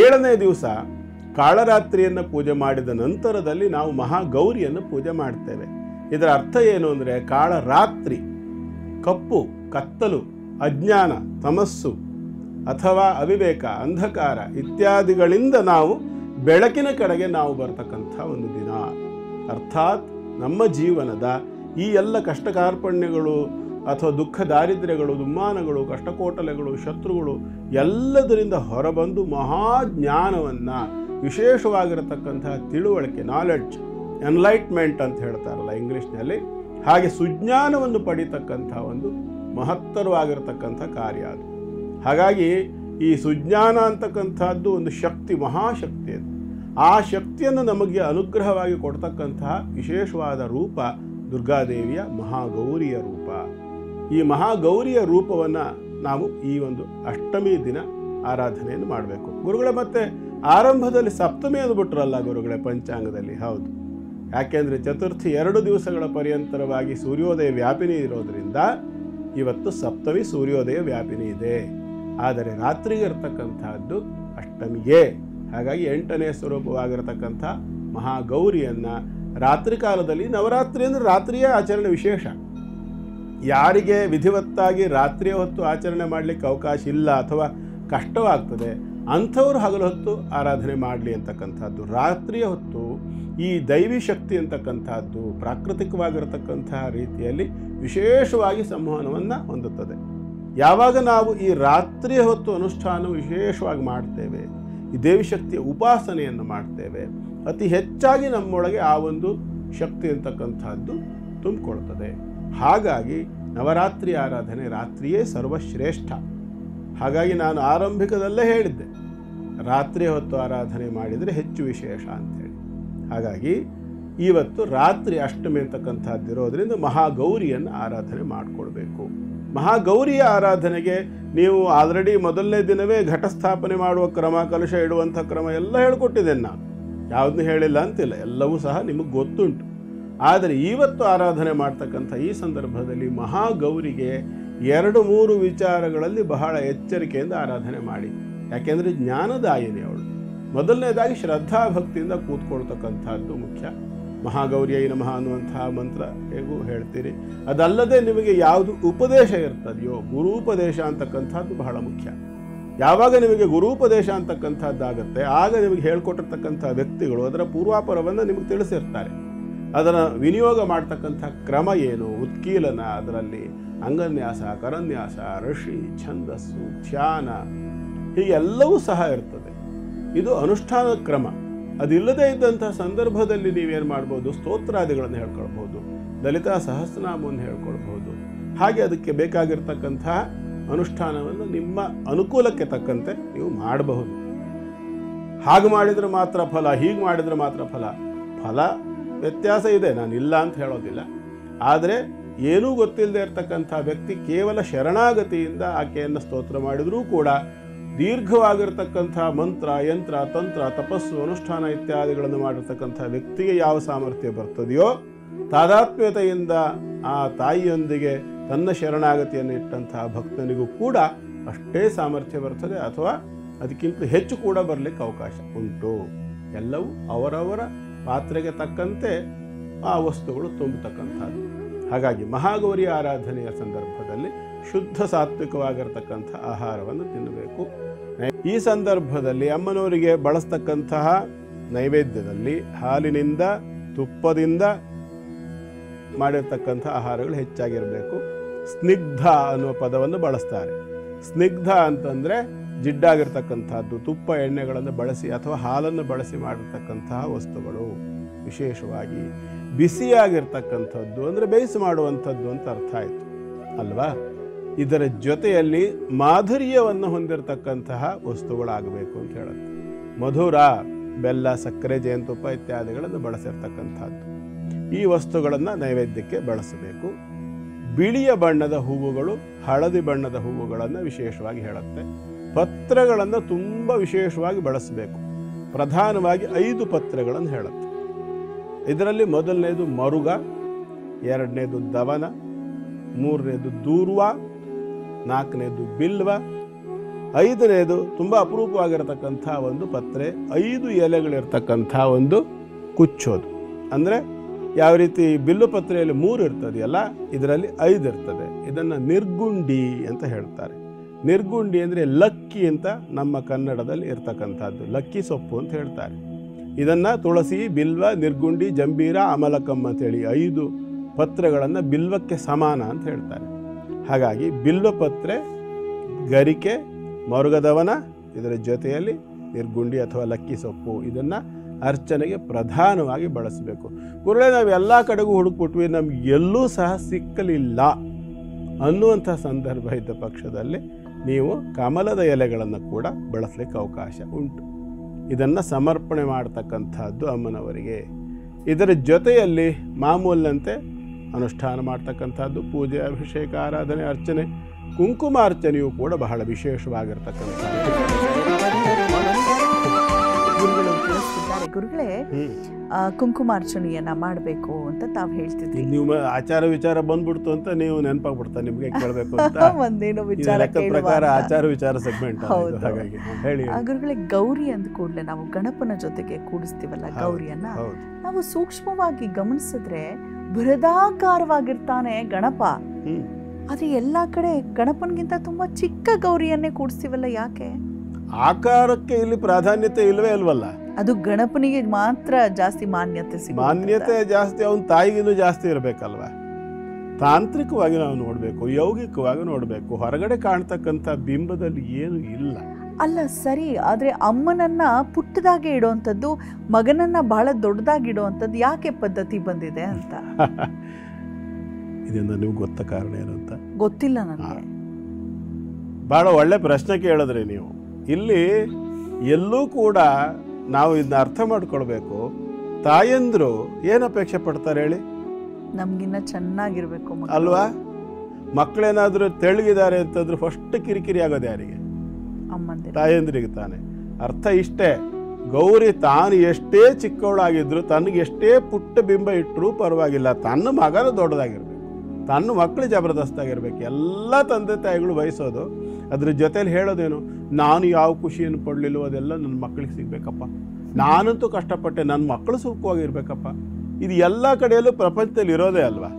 7ನೇ ದಿವಸ ಕಾಳರಾತ್ರಿಯನ್ನು ಪೂಜೆ ಮಾಡಿದ ನಂತರದಲ್ಲಿ ನಾವು ಮಹಾಗೌರಿಯನ್ನು ಪೂಜೆ ಮಾಡ್ತೇವೆ. ಇದರ ಅರ್ಥ ಏನು ಅಂದರೆ ಕಾಳರಾತ್ರಿ, ಕಪ್ಪು, ಕತ್ತಲು, ಅಜ್ಞಾನ, ತಮಸ್ಸು ಅಥವಾ ಅವಿವೇಕ, ಅಂಧಕಾರ ಇತ್ಯಾದಿಗಳಿಂದ ನಾವು ಬೆಳಕಿನ ಕಡೆಗೆ ನಾವು ಬರ್ತಕ್ಕಂಥ ಒಂದು ದಿನ. ಅರ್ಥಾತ್ ನಮ್ಮ ಜೀವನದ ಈ ಎಲ್ಲ ಕಷ್ಟ ಕಾರ್ಪಣ್ಯಗಳು ಅಥವಾ ದುಃಖ ದಾರಿದ್ರ್ಯಗಳು, ದುಮ್ಮಾನಗಳು, ಕಷ್ಟಕೋಟಲೆಗಳು, ಶತ್ರುಗಳು ಎಲ್ಲದರಿಂದ ಹೊರಬಂದು ಮಹಾಜ್ಞಾನವನ್ನು, ವಿಶೇಷವಾಗಿರತಕ್ಕಂತಹ ತಿಳುವಳಿಕೆ, ನಾಲೆಡ್ಜ್, ಎನ್ಲೈಟ್ಮೆಂಟ್ ಅಂತ ಹೇಳ್ತಾರಲ್ಲ ಇಂಗ್ಲೀಷ್ನಲ್ಲಿ, ಹಾಗೆ ಸುಜ್ಞಾನವನ್ನು ಪಡಿತಕ್ಕಂಥ ಒಂದು ಮಹತ್ತರವಾಗಿರತಕ್ಕಂಥ ಕಾರ್ಯ ಅದು. ಹಾಗಾಗಿ ಈ ಸುಜ್ಞಾನ ಅಂತಕ್ಕಂಥದ್ದು ಒಂದು ಶಕ್ತಿ, ಮಹಾಶಕ್ತಿ ಅದು. ಆ ಶಕ್ತಿಯನ್ನು ನಮಗೆ ಅನುಗ್ರಹವಾಗಿ ಕೊಡ್ತಕ್ಕಂತಹ ವಿಶೇಷವಾದ ರೂಪ ದುರ್ಗಾದೇವಿಯ ಮಹಾಗೌರಿಯ ರೂಪ. ಈ ಮಹಾಗೌರಿಯ ರೂಪವನ್ನು ನಾವು ಈ ಒಂದು ಅಷ್ಟಮಿ ದಿನ ಆರಾಧನೆಯನ್ನು ಮಾಡಬೇಕು. ಗುರುಗಳೇ, ಮತ್ತೆ ಆರಂಭದಲ್ಲಿ ಸಪ್ತಮಿ ಅಂದ್ಬಿಟ್ರಲ್ಲ ಗುರುಗಳೇ ಪಂಚಾಂಗದಲ್ಲಿ? ಹೌದು. ಯಾಕೆಂದರೆ ಚತುರ್ಥಿ 2 ದಿವಸಗಳ ಪರ್ಯಂತರವಾಗಿ ಸೂರ್ಯೋದಯ ವ್ಯಾಪಿನಿ ಇರೋದರಿಂದ ಇವತ್ತು ಸಪ್ತಮಿ ಸೂರ್ಯೋದಯ ವ್ಯಾಪಿನಿ ಇದೆ. ಆದರೆ ರಾತ್ರಿಗೆ ಇರತಕ್ಕಂಥದ್ದು ಅಷ್ಟಮಿಗೆ. ಹಾಗಾಗಿ 8ನೇ ಸ್ವರೂಪವಾಗಿರತಕ್ಕಂಥ ಮಹಾಗೌರಿಯನ್ನು ರಾತ್ರಿ ಕಾಲದಲ್ಲಿ, ನವರಾತ್ರಿ ಅಂದರೆ ರಾತ್ರಿಯೇ ಆಚರಣೆ ವಿಶೇಷ. ಯಾರಿಗೆ ವಿಧಿವತ್ತಾಗಿ ರಾತ್ರಿಯ ಹೊತ್ತು ಆಚರಣೆ ಮಾಡಲಿಕ್ಕೆ ಅವಕಾಶ ಇಲ್ಲ ಅಥವಾ ಕಷ್ಟವಾಗ್ತದೆ ಅಂಥವ್ರು ಹಗಲು ಹೊತ್ತು ಆರಾಧನೆ ಮಾಡಲಿ ಅಂತಕ್ಕಂಥದ್ದು. ರಾತ್ರಿಯ ಹೊತ್ತು ಈ ದೈವಿ ಶಕ್ತಿ ಅಂತಕ್ಕಂಥದ್ದು ಪ್ರಾಕೃತಿಕವಾಗಿರತಕ್ಕಂತಹ ರೀತಿಯಲ್ಲಿ ವಿಶೇಷವಾಗಿ ಸಂವಹನವನ್ನು ಹೊಂದುತ್ತದೆ. ಯಾವಾಗ ನಾವು ಈ ರಾತ್ರಿಯ ಹೊತ್ತು ಅನುಷ್ಠಾನ ವಿಶೇಷವಾಗಿ ಮಾಡ್ತೇವೆ, ಈ ದೇವಿ ಶಕ್ತಿಯ ಉಪಾಸನೆಯನ್ನು ಮಾಡ್ತೇವೆ, ಅತಿ ಹೆಚ್ಚಾಗಿ ನಮ್ಮೊಳಗೆ ಆ ಒಂದು ಶಕ್ತಿ ಅಂತಕ್ಕಂಥದ್ದು ತುಂಬಿಕೊಳ್ತದೆ. ಹಾಗಾಗಿ ನವರಾತ್ರಿ ಆರಾಧನೆ ರಾತ್ರಿಯೇ ಸರ್ವಶ್ರೇಷ್ಠ. ಹಾಗಾಗಿ ನಾನು ಆರಂಭಿಕದಲ್ಲೇ ಹೇಳಿದ್ದೆ, ರಾತ್ರಿಯ ಹೊತ್ತು ಆರಾಧನೆ ಮಾಡಿದರೆ ಹೆಚ್ಚು ವಿಶೇಷ ಅಂಥೇಳಿ. ಹಾಗಾಗಿ ಇವತ್ತು ರಾತ್ರಿ ಅಷ್ಟಮಿ ಅಂತಕ್ಕಂಥದ್ದು ಇರೋದರಿಂದ ಮಹಾಗೌರಿಯನ್ನು ಆರಾಧನೆ ಮಾಡಿಕೊಳ್ಬೇಕು. ಮಹಾಗೌರಿಯ ಆರಾಧನೆಗೆ ನೀವು ಆಲ್ರೆಡಿ ಮೊದಲನೇ ದಿನವೇ ಘಟಸ್ಥಾಪನೆ ಮಾಡುವ ಕ್ರಮ, ಕಲಶ ಇಡುವಂಥ ಕ್ರಮ ಎಲ್ಲ ಹೇಳ್ಕೊಟ್ಟಿದ್ದೇನೆ ನಾನು, ಯಾವುದನ್ನು ಹೇಳಿಲ್ಲ ಅಂತಿಲ್ಲ, ಎಲ್ಲವೂ ಸಹ ನಿಮಗೆ ಗೊತ್ತುಂಟು. ಆದರೆ ಇವತ್ತು ಆರಾಧನೆ ಮಾಡ್ತಕ್ಕಂಥ ಈ ಸಂದರ್ಭದಲ್ಲಿ ಮಹಾಗೌರಿಗೆ 2-3 ವಿಚಾರಗಳಲ್ಲಿ ಬಹಳ ಎಚ್ಚರಿಕೆಯಿಂದ ಆರಾಧನೆ ಮಾಡಿ. ಯಾಕೆಂದರೆ ಜ್ಞಾನದಾಯಿನಿ ಅವಳು. ಮೊದಲನೇದಾಗಿ ಶ್ರದ್ಧಾ ಭಕ್ತಿಯಿಂದ ಕೂತ್ಕೊಳ್ತಕ್ಕಂಥದ್ದು ಮುಖ್ಯ. ಮಹಾಗೌರಿಯೈ ನಮಃ ಅನ್ನುವಂತಹ ಮಂತ್ರ ಹೇಗೂ ಹೇಳ್ತೀರಿ. ಅದಲ್ಲದೆ ನಿಮಗೆ ಯಾವುದು ಉಪದೇಶ ಇರ್ತದೆಯೋ, ಗುರೂಪದೇಶ ಅಂತಕ್ಕಂಥದ್ದು ಬಹಳ ಮುಖ್ಯ. ಯಾವಾಗ ನಿಮಗೆ ಗುರೂಪದೇಶ ಅಂತಕ್ಕಂಥದ್ದಾಗತ್ತೆ, ಆಗ ನಿಮಗೆ ಹೇಳ್ಕೊಟ್ಟಿರ್ತಕ್ಕಂಥ ವ್ಯಕ್ತಿಗಳು ಅದರ ಪೂರ್ವಾಪರವನ್ನು ನಿಮಗೆ ತಿಳಿಸಿರ್ತಾರೆ. ಅದನ್ನು ವಿನಿಯೋಗ ಮಾಡ್ತಕ್ಕಂಥ ಕ್ರಮ ಏನು, ಉತ್ಕೀಲನ, ಅದರಲ್ಲಿ ಅಂಗನ್ಯಾಸ, ಕರನ್ಯಾಸ, ಋಷಿ, ಛಂದಸ್ಸು, ಧ್ಯಾನ, ಹೀಗೆಲ್ಲವೂ ಸಹ ಇರ್ತದೆ. ಇದು ಅನುಷ್ಠಾನ ಕ್ರಮ. ಅದಿಲ್ಲದೇ ಇದ್ದಂತಹ ಸಂದರ್ಭದಲ್ಲಿ ನೀವೇನು ಮಾಡ್ಬೋದು, ಸ್ತೋತ್ರಾದಿಗಳನ್ನು ಹೇಳ್ಕೊಳ್ಬೋದು, ಲಲಿತಾ ಸಹಸ್ರನಾಮವನ್ನು ಹೇಳ್ಕೊಳ್ಬೋದು. ಹಾಗೆ ಅದಕ್ಕೆ ಬೇಕಾಗಿರ್ತಕ್ಕಂತಹ ಅನುಷ್ಠಾನವನ್ನು ನಿಮ್ಮ ಅನುಕೂಲಕ್ಕೆ ತಕ್ಕಂತೆ ನೀವು ಮಾಡಬಹುದು. ಹಾಗೆ ಮಾಡಿದರೆ ಮಾತ್ರ ಫಲ, ಹೀಗೆ ಮಾಡಿದರೆ ಮಾತ್ರ ಫಲ ವ್ಯತ್ಯಾಸ ಇದೆ, ನಾನು ಇಲ್ಲ ಅಂತ ಹೇಳೋದಿಲ್ಲ. ಆದರೆ ಏನೂ ಗೊತ್ತಿಲ್ಲದೆ ಇರತಕ್ಕಂಥ ವ್ಯಕ್ತಿ ಕೇವಲ ಶರಣಾಗತಿಯಿಂದ ಆಕೆಯನ್ನು ಸ್ತೋತ್ರ ಮಾಡಿದರೂ ಕೂಡ ದೀರ್ಘವಾಗಿರ್ತಕ್ಕಂಥ ಮಂತ್ರ, ಯಂತ್ರ, ತಂತ್ರ, ತಪಸ್ಸು, ಅನುಷ್ಠಾನ ಇತ್ಯಾದಿಗಳನ್ನು ಮಾಡಿರ್ತಕ್ಕಂಥ ವ್ಯಕ್ತಿಗೆ ಯಾವ ಸಾಮರ್ಥ್ಯ ಬರ್ತದೆಯೋ, ತಾದಾತ್ಮ್ಯತೆಯಿಂದ ಆ ತಾಯಿಯೊಂದಿಗೆ ತನ್ನ ಶರಣಾಗತಿಯನ್ನು ಇಟ್ಟಂತಹ ಭಕ್ತನಿಗೂ ಕೂಡ ಅಷ್ಟೇ ಸಾಮರ್ಥ್ಯ ಬರ್ತದೆ, ಅಥವಾ ಅದಕ್ಕಿಂತ ಹೆಚ್ಚು ಕೂಡ ಬರಲಿಕ್ಕೆ ಅವಕಾಶ ಉಂಟು. ಎಲ್ಲವೂ ಅವರವರ ಪಾತ್ರೆಗೆ ತಕ್ಕಂತೆ ಆ ವಸ್ತುಗಳು ತುಂಬತಕ್ಕಂಥದ್ದು. ಹಾಗಾಗಿ ಮಹಾಗೌರಿ ಆರಾಧನೆಯ ಸಂದರ್ಭದಲ್ಲಿ ಶುದ್ಧ ಸಾತ್ವಿಕವಾಗಿರತಕ್ಕಂಥ ಆಹಾರವನ್ನು ತಿನ್ನಬೇಕು. ಈ ಸಂದರ್ಭದಲ್ಲಿ ಅಮ್ಮನವರಿಗೆ ಬಳಸ್ತಕ್ಕಂತಹ ನೈವೇದ್ಯದಲ್ಲಿ ಹಾಲಿನಿಂದ, ತುಪ್ಪದಿಂದ ಮಾಡಿರ್ತಕ್ಕಂಥ ಆಹಾರಗಳು ಹೆಚ್ಚಾಗಿರಬೇಕು. ಸ್ನಿಗ್ಧ ಅನ್ನುವ ಪದವನ್ನು ಬಳಸ್ತಾರೆ. ಸ್ನಿಗ್ಧ ಅಂತಂದರೆ ಜಿಡ್ಡಾಗಿರ್ತಕ್ಕಂಥದ್ದು, ತುಪ್ಪ ಎಣ್ಣೆಗಳನ್ನು ಬಳಸಿ ಅಥವಾ ಹಾಲನ್ನು ಬಳಸಿ ಮಾಡಿರ್ತಕ್ಕಂತಹ ವಸ್ತುಗಳು. ವಿಶೇಷವಾಗಿ ಬಿಸಿಯಾಗಿರ್ತಕ್ಕಂಥದ್ದು ಅಂದರೆ ಬೇಯಿಸಿ ಮಾಡುವಂಥದ್ದು ಅಂತ ಅರ್ಥ ಆಯಿತು ಅಲ್ವಾ. ಇದರ ಜೊತೆಯಲ್ಲಿ ಮಾಧುರ್ಯವನ್ನು ಹೊಂದಿರತಕ್ಕಂತಹ ವಸ್ತುಗಳಾಗಬೇಕು ಅಂತ ಹೇಳುತ್ತೆ. ಮಧುರ, ಬೆಲ್ಲ, ಸಕ್ಕರೆ, ಜೇನುತುಪ್ಪ ಇತ್ಯಾದಿಗಳನ್ನು ಬಳಸಿರ್ತಕ್ಕಂಥದ್ದು. ಈ ವಸ್ತುಗಳನ್ನು ನೈವೇದ್ಯಕ್ಕೆ ಬಳಸಬೇಕು. ಬಿಳಿಯ ಬಣ್ಣದ ಹೂವುಗಳು, ಹಳದಿ ಬಣ್ಣದ ಹೂವುಗಳನ್ನು ವಿಶೇಷವಾಗಿ ಹೇಳುತ್ತೆ. ಪತ್ರಗಳನ್ನು ತುಂಬ ವಿಶೇಷವಾಗಿ ಬಳಸಬೇಕು. ಪ್ರಧಾನವಾಗಿ 5 ಪತ್ರಗಳನ್ನು ಹೇಳುತ್ತೆ. ಇದರಲ್ಲಿ ಮೊದಲನೇದು ಮರುಗ, 2ನೇದು ದವನ, 3ನೇದು ದೂರ್ವ, 4ನೇದು ಬಿಲ್ವ, 5ನೇದು ತುಂಬ ಅಪರೂಪವಾಗಿರತಕ್ಕಂಥ ಒಂದು ಪತ್ರೆ, 5 ಎಲೆಗಳಿರ್ತಕ್ಕಂಥ ಒಂದು ಕುಚ್ಚೋದು. ಅಂದರೆ ಯಾವ ರೀತಿ ಬಿಲ್ಲು ಪತ್ರೆಯಲ್ಲಿ 3 ಇರ್ತದೆಯಲ್ಲ, ಇದರಲ್ಲಿ 5 ಇರ್ತದೆ. ಇದನ್ನು ನಿರ್ಗುಂಡಿ ಅಂತ ಹೇಳ್ತಾರೆ. ನಿರ್ಗುಂಡಿ ಅಂದರೆ ಲಕ್ಕಿ ಅಂತ ನಮ್ಮ ಕನ್ನಡದಲ್ಲಿ ಇರ್ತಕ್ಕಂಥದ್ದು, ಲಕ್ಕಿ ಸೊಪ್ಪು ಅಂತ ಹೇಳ್ತಾರೆ. ಇದನ್ನು ತುಳಸಿ, ಬಿಲ್ವ, ನಿರ್ಗುಂಡಿ, ಜಂಬೀರ, ಅಮಲಕಂ ಅಂತೇಳಿ 5 ಪತ್ರೆಗಳನ್ನು ಬಿಲ್ವಕ್ಕೆ ಸಮಾನ ಅಂತ ಹೇಳ್ತಾರೆ. ಹಾಗಾಗಿ ಬಿಲ್ವಪತ್ರೆ, ಗರಿಕೆ, ಮರುಗದವನ, ಇದರ ಜೊತೆಯಲ್ಲಿ ನಿರ್ಗುಂಡಿ ಅಥವಾ ಲಕ್ಕಿ ಸೊಪ್ಪು, ಇದನ್ನು ಅರ್ಚನೆಗೆ ಪ್ರಧಾನವಾಗಿ ಬಳಸಬೇಕು. ಗುರುಗಳೇ, ನಾವು ಎಲ್ಲ ಕಡೆಗೂ ಹುಡುಕ್ಬಿಟ್ವಿ, ನಮ್ಗೆ ಎಲ್ಲೂ ಸಹ ಸಿಕ್ಕಲಿಲ್ಲ ಅನ್ನುವಂಥ ಸಂದರ್ಭ ಇದ್ದ ಪಕ್ಷದಲ್ಲಿ ನೀವು ಕಮಲದ ಎಲೆಗಳನ್ನು ಕೂಡ ಬಳಸಲಿಕ್ಕೆ ಅವಕಾಶ ಉಂಟು. ಇದನ್ನು ಸಮರ್ಪಣೆ ಮಾಡ್ತಕ್ಕಂಥದ್ದು ಅಮ್ಮನವರಿಗೆ. ಇದರ ಜೊತೆಯಲ್ಲಿ ಮಾಮೂಲಿನಂತೆ ಅನುಷ್ಠಾನ ಮಾಡ್ತಕ್ಕಂಥದ್ದು ಪೂಜೆ, ಅಭಿಷೇಕ, ಆರಾಧನೆ, ಅರ್ಚನೆ, ಕುಂಕುಮಾರ್ಚನೆಯೂ ಕೂಡ ಬಹಳ ವಿಶೇಷವಾಗಿರ್ತಕ್ಕಂಥದ್ದು. ಗುರುಗಳೇ, ಕುಂಕುಮಾರ್ಚನೆಯನ್ನ ಮಾಡಬೇಕು ಅಂತ ತಾವು ಹೇಳ್ತಿದ್ರಿ. ನೀವು ಆಚಾರ ವಿಚಾರ ಬಂದ್ಬಿಡ್ತು ಅಂತ ನೀವು ನೆನಪಾಗ್ಬಿಡ್ತಾ ನಿಮಗೆ ಕೇಳಬೇಕು ಅಂತ. ಒಂದೇನೋ ವಿಚಾರ ಪ್ರಕಾರ ಆಚಾರ ವಿಚಾರ ಸೆಗ್ಮೆಂಟ್. ಹಾಗಾಗಿ ಹೇಳಿ ಗುರುಗಳೇ, ಗೌರಿ ಅಂದ ಕೂಡಲೇ ನಾವು ಗಣಪನ ಜೊತೆಗೆ ಕೂಡಿಸ್ತೀವಲ್ಲ ಗೌರಿಯನ್ನ, ನಾವು ಸೂಕ್ಷ್ಮವಾಗಿ ಗಮನಿಸಿದ್ರೆ ಬೃಹದಾಕಾರವಾಗಿರ್ತಾನೆ ಗಣಪ. ಆದ್ರೆ ಎಲ್ಲಾ ಕಡೆ ಗಣಪನ್ಗಿಂತ ತುಂಬಾ ಚಿಕ್ಕ ಗೌರಿಯನ್ನೇ ಕೂಡಿಸ್ತೀವಲ್ಲ, ಯಾಕೆ? ಆಕಾರಕ್ಕೆ ಇಲ್ಲಿ ಪ್ರಾಧಾನ್ಯತೆ ಇಲ್ವೇ ಇಲ್ವಲ್ಲ. ಅದು ಗಣಪನಿಗೆ ಮಾತ್ರ ಜಾಸ್ತಿ ಮಾನ್ಯತೆ ಜಾಸ್ತಿ, ಅವನ ತಾಯಿಗಿನ್ನೂ ಜಾಸ್ತಿ ಇರಬೇಕಲ್ವ. ತಾಂತ್ರಿಕವಾಗಿ ನಾವು ನೋಡಬೇಕು, ಯೌಗಿಕವಾಗಿ ನೋಡಬೇಕು. ಹೊರಗಡೆ ಕಾಣ್ತಕ್ಕಂಥ ಬಿಂಬದಲ್ಲಿ ಏನು ಇಲ್ಲ. ಅಲ್ಲ ಸರಿ, ಆದರೆ ಅಮ್ಮನನ್ನ ಪುಟ್ಟದಾಗೆ ಇಡುವಂಥದ್ದು, ಮಗನನ್ನ ಬಹಳ ದೊಡ್ಡದಾಗಿ ಇಡುವಂಥದ್ದು ಯಾಕೆ ಪದ್ಧತಿ ಬಂದಿದೆ ಅಂತ ಇದರಿಂದ ನೀವು ಗೊತ್ತ ಕಾರಣ ಏನು ಅಂತ ಗೊತ್ತಿಲ್ಲ ನನಗೆ. ಬಹಳ ಒಳ್ಳೆ ಪ್ರಶ್ನೆ ಕೇಳಿದ್ರಿ ನೀವು. ಇಲ್ಲಿ ಎಲ್ಲೂ ಕೂಡ ನಾವು ಇದನ್ನ ಅರ್ಥ ಮಾಡ್ಕೊಳ್ಬೇಕು. ತಾಯಂದ್ರು ಏನು ಅಪೇಕ್ಷೆ ಪಡ್ತಾರೆ ಹೇಳಿ? ನಮ್ಗಿನ್ನ ಚೆನ್ನಾಗಿರ್ಬೇಕು ಅಲ್ವಾ? ಮಕ್ಕಳೇನಾದ್ರೂ ತೆಳ್ಳಗಿದ್ದಾರೆ ಅಂತಂದ್ರೆ ಫಸ್ಟ್ ಕಿರಿಕಿರಿ ಆಗೋದು ಯಾರಿಗೆ? ತಾಯಂದ್ರಿಗೆ ತಾನೆ. ಅರ್ಥ ಇಷ್ಟೇ, ಗೌರಿ ತಾನು ಎಷ್ಟೇ ಚಿಕ್ಕವಳಾಗಿದ್ರು, ತನಗೆ ಎಷ್ಟೇ ಪುಟ್ಟ ಬಿಂಬ ಇಟ್ಟರೂ ಪರವಾಗಿಲ್ಲ, ತನ್ನ ಮಗನ ದೊಡ್ಡದಾಗಿರ್ಬೇಕು, ತನ್ನ ಮಕ್ಕಳು ಜಬರ್ದಸ್ತಾಗಿರ್ಬೇಕು. ಎಲ್ಲ ತಂದೆ ತಾಯಿಗಳು ಬಯಸೋದು. ಅದ್ರ ಜೊತೆಲಿ ಹೇಳೋದೇನು, ನಾನು ಯಾವ ಖುಷಿಯನ್ನು ಪಡಲಿಲ್ಲೋ ಅದೆಲ್ಲ ನನ್ನ ಮಕ್ಕಳಿಗೆ ಸಿಗ್ಬೇಕಪ್ಪ, ನಾನಂತೂ ಕಷ್ಟಪಟ್ಟೆ, ನನ್ನ ಮಕ್ಕಳು ಸುಖವಾಗಿರ್ಬೇಕಪ್ಪ. ಇದು ಎಲ್ಲ ಕಡೆಯಲ್ಲೂ ಪ್ರಪಂಚದಲ್ಲಿ ಇರೋದೇ ಅಲ್ವಾ.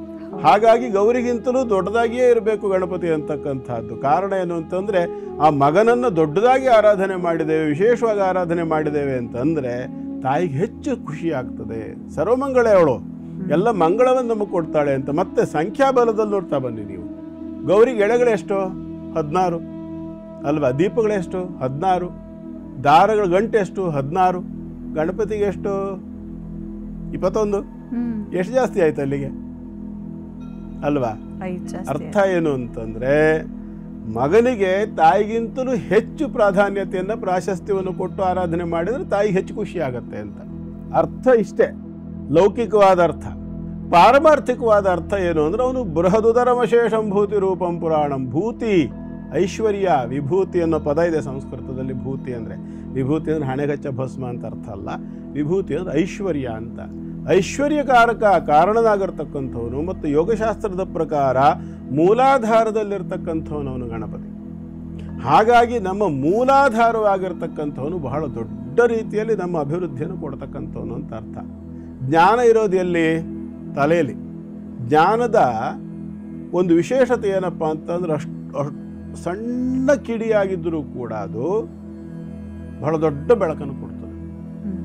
ಹಾಗಾಗಿ ಗೌರಿಗಿಂತಲೂ ದೊಡ್ಡದಾಗಿಯೇ ಇರಬೇಕು ಗಣಪತಿ ಅಂತಕ್ಕಂಥದ್ದು. ಕಾರಣ ಏನು ಅಂತಂದರೆ, ಆ ಮಗನನ್ನು ದೊಡ್ಡದಾಗಿ ಆರಾಧನೆ ಮಾಡಿದ್ದೇವೆ, ವಿಶೇಷವಾಗಿ ಆರಾಧನೆ ಮಾಡಿದ್ದೇವೆ ಅಂತಂದರೆ ತಾಯಿಗೆ ಹೆಚ್ಚು ಖುಷಿ ಆಗ್ತದೆ. ಸರ್ವಮಂಗಳೇ ಅವಳು, ಎಲ್ಲ ಮಂಗಳವನ್ನು ನಮಗೆ ಕೊಡ್ತಾಳೆ ಅಂತ. ಮತ್ತೆ ಸಂಖ್ಯಾಬಲದಲ್ಲಿ ನೋಡ್ತಾ ಬನ್ನಿ ನೀವು. ಗೌರಿಗೆ ಎಳೆಗಳೆಷ್ಟು? 16 ಅಲ್ವಾ? ದೀಪಗಳೆಷ್ಟು? 16. ದಾರಗಳ ಗಂಟೆ ಎಷ್ಟು? 16. ಗಣಪತಿಗೆ ಎಷ್ಟು? 21. ಎಷ್ಟು ಜಾಸ್ತಿ ಆಯ್ತು ಅಲ್ಲಿಗೆ ಅಲ್ವಾ? ಅರ್ಥ ಏನು ಅಂತಂದ್ರೆ, ಮಗನಿಗೆ ತಾಯಿಗಿಂತಲೂ ಹೆಚ್ಚು ಪ್ರಾಧಾನ್ಯತೆಯನ್ನು, ಪ್ರಾಶಸ್ತ್ಯವನ್ನು ಕೊಟ್ಟು ಆರಾಧನೆ ಮಾಡಿದರೆ ತಾಯಿಗೆ ಹೆಚ್ಚು ಖುಷಿ ಆಗತ್ತೆ ಅಂತ ಅರ್ಥ. ಇಷ್ಟೇ ಲೌಕಿಕವಾದ ಅರ್ಥ. ಪಾರಮಾರ್ಥಿಕವಾದ ಅರ್ಥ ಏನು ಅಂದ್ರೆ, ಅವನು ಬೃಹದುದರಮಶೇಷಂಭೂತಿ ರೂಪಂ ಪುರಾಣಂ. ಭೂತಿ ಐಶ್ವರ್ಯ, ವಿಭೂತಿ ಅನ್ನೋ ಪದ ಇದೆ ಸಂಸ್ಕೃತದಲ್ಲಿ. ಭೂತಿ ಅಂದರೆ, ವಿಭೂತಿ ಅಂದರೆ ಹಣೆಗಚ್ಚ ಭಸ್ಮ ಅಂತ ಅರ್ಥ ಅಲ್ಲ. ವಿಭೂತಿ ಅಂದರೆ ಐಶ್ವರ್ಯ ಅಂತ. ಐಶ್ವರ್ಯಕಾರಕ ಕಾರಣನಾಗಿರ್ತಕ್ಕಂಥವನು ಮತ್ತು ಯೋಗಶಾಸ್ತ್ರದ ಪ್ರಕಾರ ಮೂಲಾಧಾರದಲ್ಲಿರ್ತಕ್ಕಂಥವನವನು ಗಣಪತಿ. ಹಾಗಾಗಿ ನಮ್ಮ ಮೂಲಾಧಾರವಾಗಿರ್ತಕ್ಕಂಥವನು ಬಹಳ ದೊಡ್ಡ ರೀತಿಯಲ್ಲಿ ನಮ್ಮ ಅಭಿವೃದ್ಧಿಯನ್ನು ಕೊಡ್ತಕ್ಕಂಥವನು ಅಂತ ಅರ್ಥ. ಜ್ಞಾನ ಇರೋದು ಎಲ್ಲಿ? ತಲೆಯಲ್ಲಿ. ಜ್ಞಾನದ ಒಂದು ವಿಶೇಷತೆ ಏನಪ್ಪ ಅಂತಂದ್ರೆ, ಅಷ್ಟು ಸಣ್ಣ ಕಿಡಿಯಾಗಿದ್ದರೂ ಕೂಡ ಅದು ಬಹಳ ದೊಡ್ಡ ಬೆಳಕನ್ನು ಕೊಡ್ತದೆ.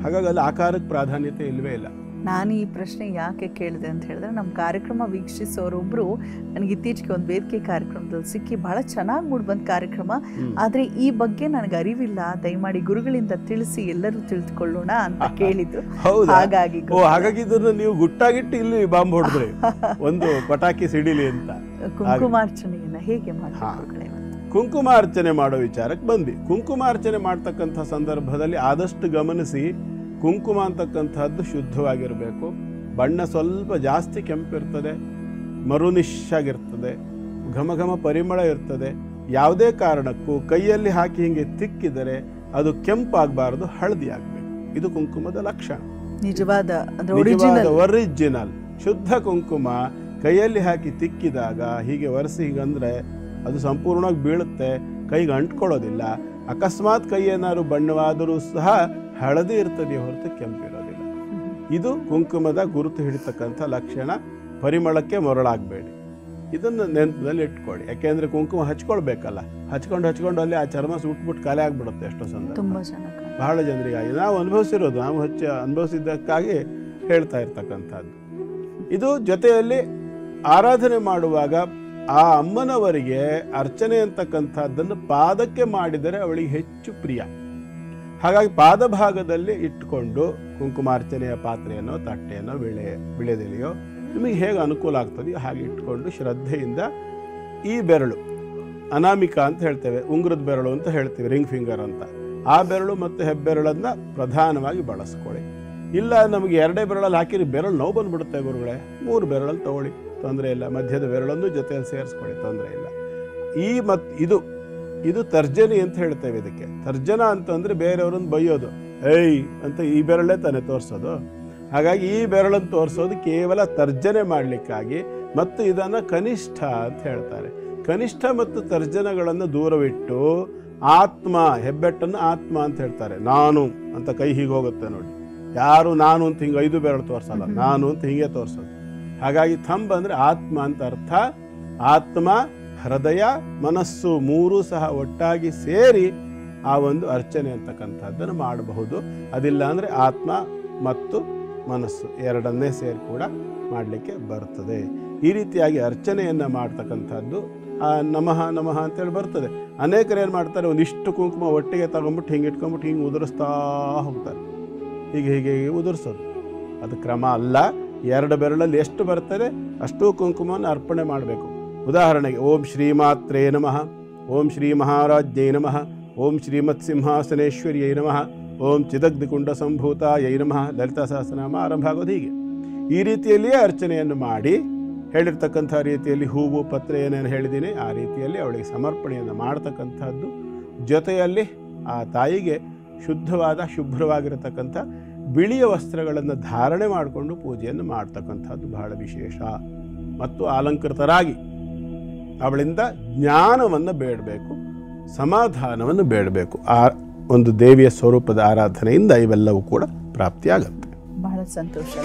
ಹಾಗಾಗಿ ಅಲ್ಲಿ ಆಕಾರಕ್ಕೆ ಪ್ರಾಧಾನ್ಯತೆ ಇಲ್ಲವೇ ಇಲ್ಲ. ನಾನು ಈ ಪ್ರಶ್ನೆ ಯಾಕೆ ಕೇಳಿದೆ ಅಂತ ಹೇಳಿದ್ರೆ, ನಮ್ಮ ಕಾರ್ಯಕ್ರಮ ವೀಕ್ಷಿಸೋರೊಬ್ಬರು ನನಗೆ ಇತ್ತೀಚೆಗೆ ಒಂದು ವೇದಿಕೆ ಕಾರ್ಯಕ್ರಮದಲ್ಲಿ ಸಿಕ್ಕಿ ಬಹಳ ಚೆನ್ನಾಗಿ ಮೂಡಿಬಂದ ಕಾರ್ಯಕ್ರಮ, ಆದರೆ ಈ ಬಗ್ಗೆ ನನಗೆ ಅರಿವಿಲ್ಲ, ದಯಮಾಡಿ ಗುರುಗಳಿಂದ ತಿಳಿಸಿ ಎಲ್ಲರೂ ತಿಳಿದುಕೊಳ್ಳೋಣ ಅಂತ ಕೇಳಿದ್ರು. ಹಾಗಾಗಿ ಇದನ್ನು ನೀವು ಗುಟ್ಟಾಗಿಟ್ಟು ಇಲ್ಲಿ ಬಾಂಬ್ ಹೊಡೆದ್ರಿ, ಒಂದು ಪಟಾಕಿ ಸಿಡಿಲಿ ಅಂತ. ಕುಂಕುಮಾರ್ಚನೆಯನ್ನ ಹೇಗೆ ಮಾಡ್ತಾರೆ? ಕುಂಕುಮಾರ್ಚನೆ ಮಾಡೋ ವಿಚಾರಕ್ಕೆ ಬಂದ್ವಿ. ಕುಂಕುಮಾರ್ಚನೆ ಮಾಡ್ತಕ್ಕಂಥ ಸಂದರ್ಭದಲ್ಲಿ ಆದಷ್ಟು ಗಮನಿಸಿ, ಕುಂಕುಮ ಅಂತಕ್ಕಂಥದ್ದು ಶುದ್ಧವಾಗಿರಬೇಕು. ಬಣ್ಣ ಸ್ವಲ್ಪ ಜಾಸ್ತಿ ಕೆಂಪಿರ್ತದೆ, ಮರುನಿಶಾಗಿರ್ತದೆ, ಘಮ ಘಮ ಪರಿಮಳ ಇರ್ತದೆ. ಯಾವುದೇ ಕಾರಣಕ್ಕೂ ಕೈಯಲ್ಲಿ ಹಾಕಿ ಹಿಂಗೆ ತಿಕ್ಕಿದರೆ ಅದು ಕೆಂಪಾಗಬಾರ್ದು, ಹಳದಿ ಆಗಬೇಕು. ಇದು ಕುಂಕುಮದ ಲಕ್ಷಣ. ನಿಜವಾದ ಒರಿಜಿನಲ್ ಶುದ್ಧ ಕುಂಕುಮ ಕೈಯಲ್ಲಿ ಹಾಕಿ ತಿಕ್ಕಿದಾಗ ಹೀಗೆ ಒರೆಸಿ ಹೀಗಂದ್ರೆ ಅದು ಸಂಪೂರ್ಣವಾಗಿ ಬೀಳುತ್ತೆ, ಕೈಗೆ ಅಂಟ್ಕೊಳ್ಳೋದಿಲ್ಲ. ಅಕಸ್ಮಾತ್ ಕೈ ಏನಾದ್ರು ಬಣ್ಣವಾದರೂ ಸಹ ಹಳದಿ ಇರ್ತದೆ ಹೊರತು ಕೆಂಪಿರೋದಿಲ್ಲ. ಇದು ಕುಂಕುಮದ ಗುರುತು ಹಿಡಿತಕ್ಕಂಥ ಲಕ್ಷಣ. ಪರಿಮಳಕ್ಕೆ ಮರಳಾಗಬೇಡಿ, ಇದನ್ನು ನೆನಪಿನಲ್ಲಿ ಇಟ್ಕೊಳ್ಳಿ. ಯಾಕೆಂದ್ರೆ ಕುಂಕುಮ ಹಚ್ಕೊಳ್ಬೇಕಲ್ಲ, ಹಚ್ಕೊಂಡು ಅಲ್ಲಿ ಆ ಚರ್ಮ ಸುಟ್ಬಿಟ್ಟು ಖಾಲಿ ಆಗ್ಬಿಡುತ್ತೆ ಎಷ್ಟೋ ಸಂದರ್ಭ. ಬಹಳ ಜನರಿಗಾಗಿ ನಾವು ಅನುಭವಿಸಿರೋದು, ನಾವು ಅನುಭವಿಸಿದ್ದಕ್ಕಾಗಿ ಹೇಳ್ತಾ ಇರ್ತಕ್ಕಂಥದ್ದು ಇದು. ಜೊತೆಯಲ್ಲಿ ಆರಾಧನೆ ಮಾಡುವಾಗ ಆ ಅಮ್ಮನವರಿಗೆ ಅರ್ಚನೆ ಅಂತಕ್ಕಂಥದ್ದನ್ನು ಪಾದಕ್ಕೆ ಮಾಡಿದರೆ ಅವಳಿಗೆ ಹೆಚ್ಚು ಪ್ರಿಯ. ಹಾಗಾಗಿ ಪಾದಭಾಗದಲ್ಲಿ ಇಟ್ಟುಕೊಂಡು ಕುಂಕುಮಾರ್ಚನೆಯ ಪಾತ್ರೆಯನ್ನೋ ತಟ್ಟೆಯನ್ನೋ ವಿಳೆದೆಲೆಯೋ ನಿಮಗೆ ಹೇಗೆ ಅನುಕೂಲ ಆಗ್ತದೆಯೋ ಹಾಗೆ ಇಟ್ಕೊಂಡು ಶ್ರದ್ಧೆಯಿಂದ ಈ ಬೆರಳು, ಅನಾಮಿಕ ಅಂತ ಹೇಳ್ತೇವೆ, ಉಂಗುರದ ಬೆರಳು ಅಂತ ಹೇಳ್ತೀವಿ, ರಿಂಗ್ ಫಿಂಗರ್ ಅಂತ, ಆ ಬೆರಳು ಮತ್ತು ಹೆಬ್ಬೆರಳನ್ನು ಪ್ರಧಾನವಾಗಿ ಬಳಸ್ಕೊಳ್ಳಿ. ಇಲ್ಲ ನಮಗೆ 2 ಬೆರಳಲ್ಲಿ ಹಾಕಿರಿ ಬೆರಳು ನೋವು ಬಂದ್ಬಿಡುತ್ತೆ ಗುರುಗಳೇ, 3 ಬೆರಳಲ್ಲಿ ತಗೊಳ್ಳಿ, ತೊಂದರೆ ಇಲ್ಲ. ಮಧ್ಯದ ಬೆರಳನ್ನು ಜೊತೆಯಲ್ಲಿ ಸೇರಿಸ್ಕೊಳ್ಳಿ, ತೊಂದರೆ ಇಲ್ಲ. ಇದು ತರ್ಜನಿ ಅಂತ ಹೇಳ್ತೇವೆ. ಇದಕ್ಕೆ ತರ್ಜನ ಅಂತಂದ್ರೆ ಬೇರೆಯವ್ರನ್ನ ಬೈಯೋದು, ಏಯ್ ಅಂತ ಈ ಬೆರಳೇ ತಾನೇ ತೋರಿಸೋದು. ಹಾಗಾಗಿ ಈ ಬೆರಳನ್ನು ತೋರಿಸೋದು ಕೇವಲ ತರ್ಜನೆ ಮಾಡಲಿಕ್ಕಾಗಿ, ಮತ್ತು ಇದನ್ನು ಕನಿಷ್ಠ ಅಂತ ಹೇಳ್ತಾರೆ. ಕನಿಷ್ಠ ಮತ್ತು ತರ್ಜನಗಳನ್ನು ದೂರವಿಟ್ಟು ಆತ್ಮ, ಹೆಬ್ಬೆಟ್ಟನ್ನು ಆತ್ಮ ಅಂತ ಹೇಳ್ತಾರೆ. ನಾನು ಅಂತ ಕೈ ಹೀಗೆ ಹೋಗುತ್ತೆ ನೋಡಿ, ಯಾರು ನಾನು ಅಂತ ಹಿಂಗೆ 5 ಬೆರಳು ತೋರಿಸಲ್ಲ, ನಾನು ಅಂತ ಹೀಗೆ ತೋರಿಸೋದು. ಹಾಗಾಗಿ ಥಂಬ್ ಅಂದರೆ ಆತ್ಮ ಅಂತ ಅರ್ಥ. ಆತ್ಮ, ಹೃದಯ, ಮನಸ್ಸು 3 ಸಹ ಒಟ್ಟಾಗಿ ಸೇರಿ ಆ ಒಂದು ಅರ್ಚನೆ ಅಂತಕ್ಕಂಥದ್ದನ್ನು ಮಾಡಬಹುದು. ಅದಿಲ್ಲ ಅಂದರೆ ಆತ್ಮ ಮತ್ತು ಮನಸ್ಸು ಎರಡನ್ನೇ ಸೇರಿ ಕೂಡ ಮಾಡಲಿಕ್ಕೆ ಬರ್ತದೆ. ಈ ರೀತಿಯಾಗಿ ಅರ್ಚನೆಯನ್ನು ಮಾಡ್ತಕ್ಕಂಥದ್ದು ನಮಃ ನಮಃ ಅಂತೇಳಿ ಬರ್ತದೆ. ಅನೇಕರು ಏನು ಮಾಡ್ತಾರೆ, ಒಂದಿಷ್ಟು ಕುಂಕುಮ ಒಟ್ಟಿಗೆ ತಗೊಂಬಿಟ್ಟು ಹಿಂಗೆ ಇಟ್ಕೊಂಬಿಟ್ಟು ಹಿಂಗೆ ಉದುರಿಸ್ತಾ ಹೋಗ್ತಾರೆ. ಹೀಗೆ ಹೀಗೆ ಉದುರಿಸೋದು ಅದು ಕ್ರಮ ಅಲ್ಲ. ಎರಡು ಬೆರಳಲ್ಲಿ ಎಷ್ಟು ಬರ್ತದೆ ಅಷ್ಟು ಕುಂಕುಮವನ್ನು ಅರ್ಪಣೆ ಮಾಡಬೇಕು. ಉದಾಹರಣೆಗೆ ಓಂ ಶ್ರೀಮಾತ್ರೇ ನಮಃ, ಓಂ ಶ್ರೀ ಮಹಾರಾಜ್ಯೈ ನಮಃ, ಓಂ ಶ್ರೀಮತ್ ಸಿಂಹಾಸನೇಶ್ವರ್ಯೈ ನಮಃ, ಓಂ ಚಿದಗ್ನಿಕುಂಡ ಸಂಭೂತಾಯೈ ನಮಃ. ಲಲಿತಾ ಸಹಸ್ರನಾಮ ಆರಂಭ ಆಗೋದು ಹೀಗೆ. ಈ ರೀತಿಯಲ್ಲಿಯೇ ಅರ್ಚನೆಯನ್ನು ಮಾಡಿ ಹೇಳಿರ್ತಕ್ಕಂಥ ರೀತಿಯಲ್ಲಿ ಹೂವು ಪತ್ರೆ ಏನೇನು ಹೇಳಿದ್ದೀನಿ ಆ ರೀತಿಯಲ್ಲಿ ಅವಳಿಗೆ ಸಮರ್ಪಣೆಯನ್ನು ಮಾಡ್ತಕ್ಕಂಥದ್ದು. ಜೊತೆಯಲ್ಲಿ ಆ ತಾಯಿಗೆ ಶುದ್ಧವಾದ ಶುಭ್ರವಾಗಿರತಕ್ಕಂಥ ಬಿಳಿಯ ವಸ್ತ್ರಗಳನ್ನು ಧಾರಣೆ ಮಾಡಿಕೊಂಡು ಪೂಜೆಯನ್ನು ಮಾಡ್ತಕ್ಕಂಥದ್ದು ಬಹಳ ವಿಶೇಷ. ಮತ್ತು ಅಲಂಕೃತರಾಗಿ ಅವಳಿಂದ ಜ್ಞಾನವನ್ನು ಬೇಡಬೇಕು, ಸಮಾಧಾನವನ್ನು ಬೇಡಬೇಕು. ಆ ಒಂದು ದೇವಿಯ ಸ್ವರೂಪದ ಆರಾಧನೆಯಿಂದ ಇವೆಲ್ಲವೂ ಕೂಡ ಪ್ರಾಪ್ತಿಯಾಗುತ್ತೆ. ಬಹಳ ಸಂತೋಷ.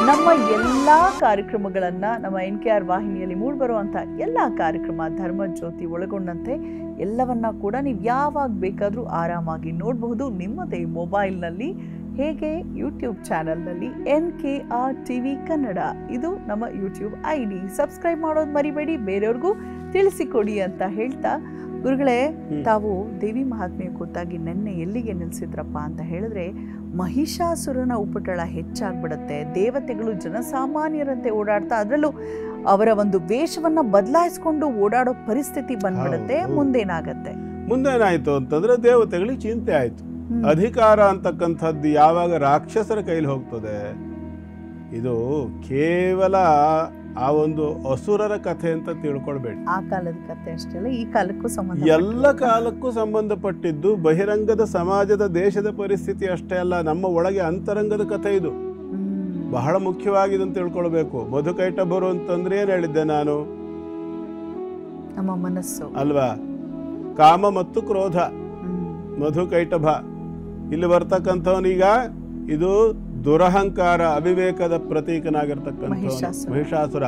ನಮ್ಮ ಎಲ್ಲ ಕಾರ್ಯಕ್ರಮಗಳನ್ನು ನಮ್ಮ NKR ವಾಹಿನಿಯಲ್ಲಿ ಮೂಡಿಬರುವಂಥ ಎಲ್ಲ ಕಾರ್ಯಕ್ರಮ ಧರ್ಮ ಜ್ಯೋತಿ ಒಳಗೊಂಡಂತೆ ಎಲ್ಲವನ್ನ ಕೂಡ ನೀವು ಯಾವಾಗ ಬೇಕಾದರೂ ಆರಾಮಾಗಿ ನೋಡಬಹುದು ನಿಮ್ಮದೇ ಮೊಬೈಲ್ನಲ್ಲಿ. ಹೇಗೆ ಯೂಟ್ಯೂಬ್ ಚಾನಲ್ನಲ್ಲಿ NKR TV ಕನ್ನಡ ಇದು ನಮ್ಮ ಯೂಟ್ಯೂಬ್ ID. ಸಬ್ಸ್ಕ್ರೈಬ್ ಮಾಡೋದು ಮರಿಬೇಡಿ, ಬೇರೆಯವ್ರಿಗೂ ತಿಳಿಸಿಕೊಡಿ ಅಂತ ಹೇಳ್ತಾ, ಗುರುಗಳೇ ತಾವು ದೇವಿ ಮಹಾತ್ಮೆ ಕುರಿತಾಗಿ ನೆನ್ನೆ ಎಲ್ಲಿಗೆ ನಿಲ್ಲಿಸಿದ್ರಪ್ಪ ಅಂತ ಹೇಳಿದ್ರೆ, ಮಹಿಷಾಸುರನ ಉಪಟಳ ಹೆಚ್ಚಾಗ್ಬಿಡುತ್ತೆ. ದೇವತೆಗಳು ಜನಸಾಮಾನ್ಯರಂತೆ ಓಡಾಡ್ತಾ, ಅದರಲ್ಲೂ ಅವರ ಒಂದು ವೇಷವನ್ನ ಬದಲಾಯಿಸ್ಕೊಂಡು ಓಡಾಡೋ ಪರಿಸ್ಥಿತಿ ಬಂದ್ಬಿಡುತ್ತೆ. ಮುಂದೇನಾಗತ್ತೆ? ಮುಂದೇನಾಯ್ತು ಅಂತಂದ್ರೆ ದೇವತೆಗಳಿಗೆ ಚಿಂತೆ ಆಯ್ತು. ಅಧಿಕಾರ ಅಂತಕ್ಕಂಥದ್ದು ಯಾವಾಗ ರಾಕ್ಷಸರ ಕೈಲಿ ಹೋಗ್ತದೆ, ಇದು ಕೇವಲ ಆ ಒಂದು ಅಸುರರ ಕಥೆ ಅಂತ ತಿಳ್ಕೊಳ್ಬೇಡಿ. ಆ ಕಾಲದ ಕಥೆ ಅಷ್ಟೇ ಅಲ್ಲ, ಈ ಕಾಲಕ್ಕೂ ಸಂಬಂಧ, ಎಲ್ಲ ಕಾಲಕ್ಕೂ ಸಂಬಂಧಪಟ್ಟಿದ್ದು. ಬಹಿರಂಗದ ಸಮಾಜದ ದೇಶದ ಪರಿಸ್ಥಿತಿ ಅಷ್ಟೇ ಅಲ್ಲ, ನಮ್ಮ ಒಳಗೆ ಅಂತರಂಗದ ಕಥೆ ಇದು. ಬಹಳ ಮುಖ್ಯವಾಗಿದೆ ಅಂತ ತಿಳ್ಕೊಳ್ಬೇಕು. ಮಧುಕೈಟಭರು ಅಂತಂದ್ರೆ ಏನ್ ಹೇಳಿದ್ದೆ ನಾನು? ನಮ್ಮ ಮನಸ್ಸು ಅಲ್ವಾ? ಕಾಮ ಮತ್ತು ಕ್ರೋಧ, ಮಧುಕೈಟಭ. ಇಲ್ಲಿ ಬರ್ತಕ್ಕಂಥವನೀಗ ಇದು ದುರಹಂಕಾರ, ಅವಿವೇಕದ ಪ್ರತೀಕನಾಗಿರ್ತಕ್ಕಂಥ ಮಹಿಷಾಸುರ.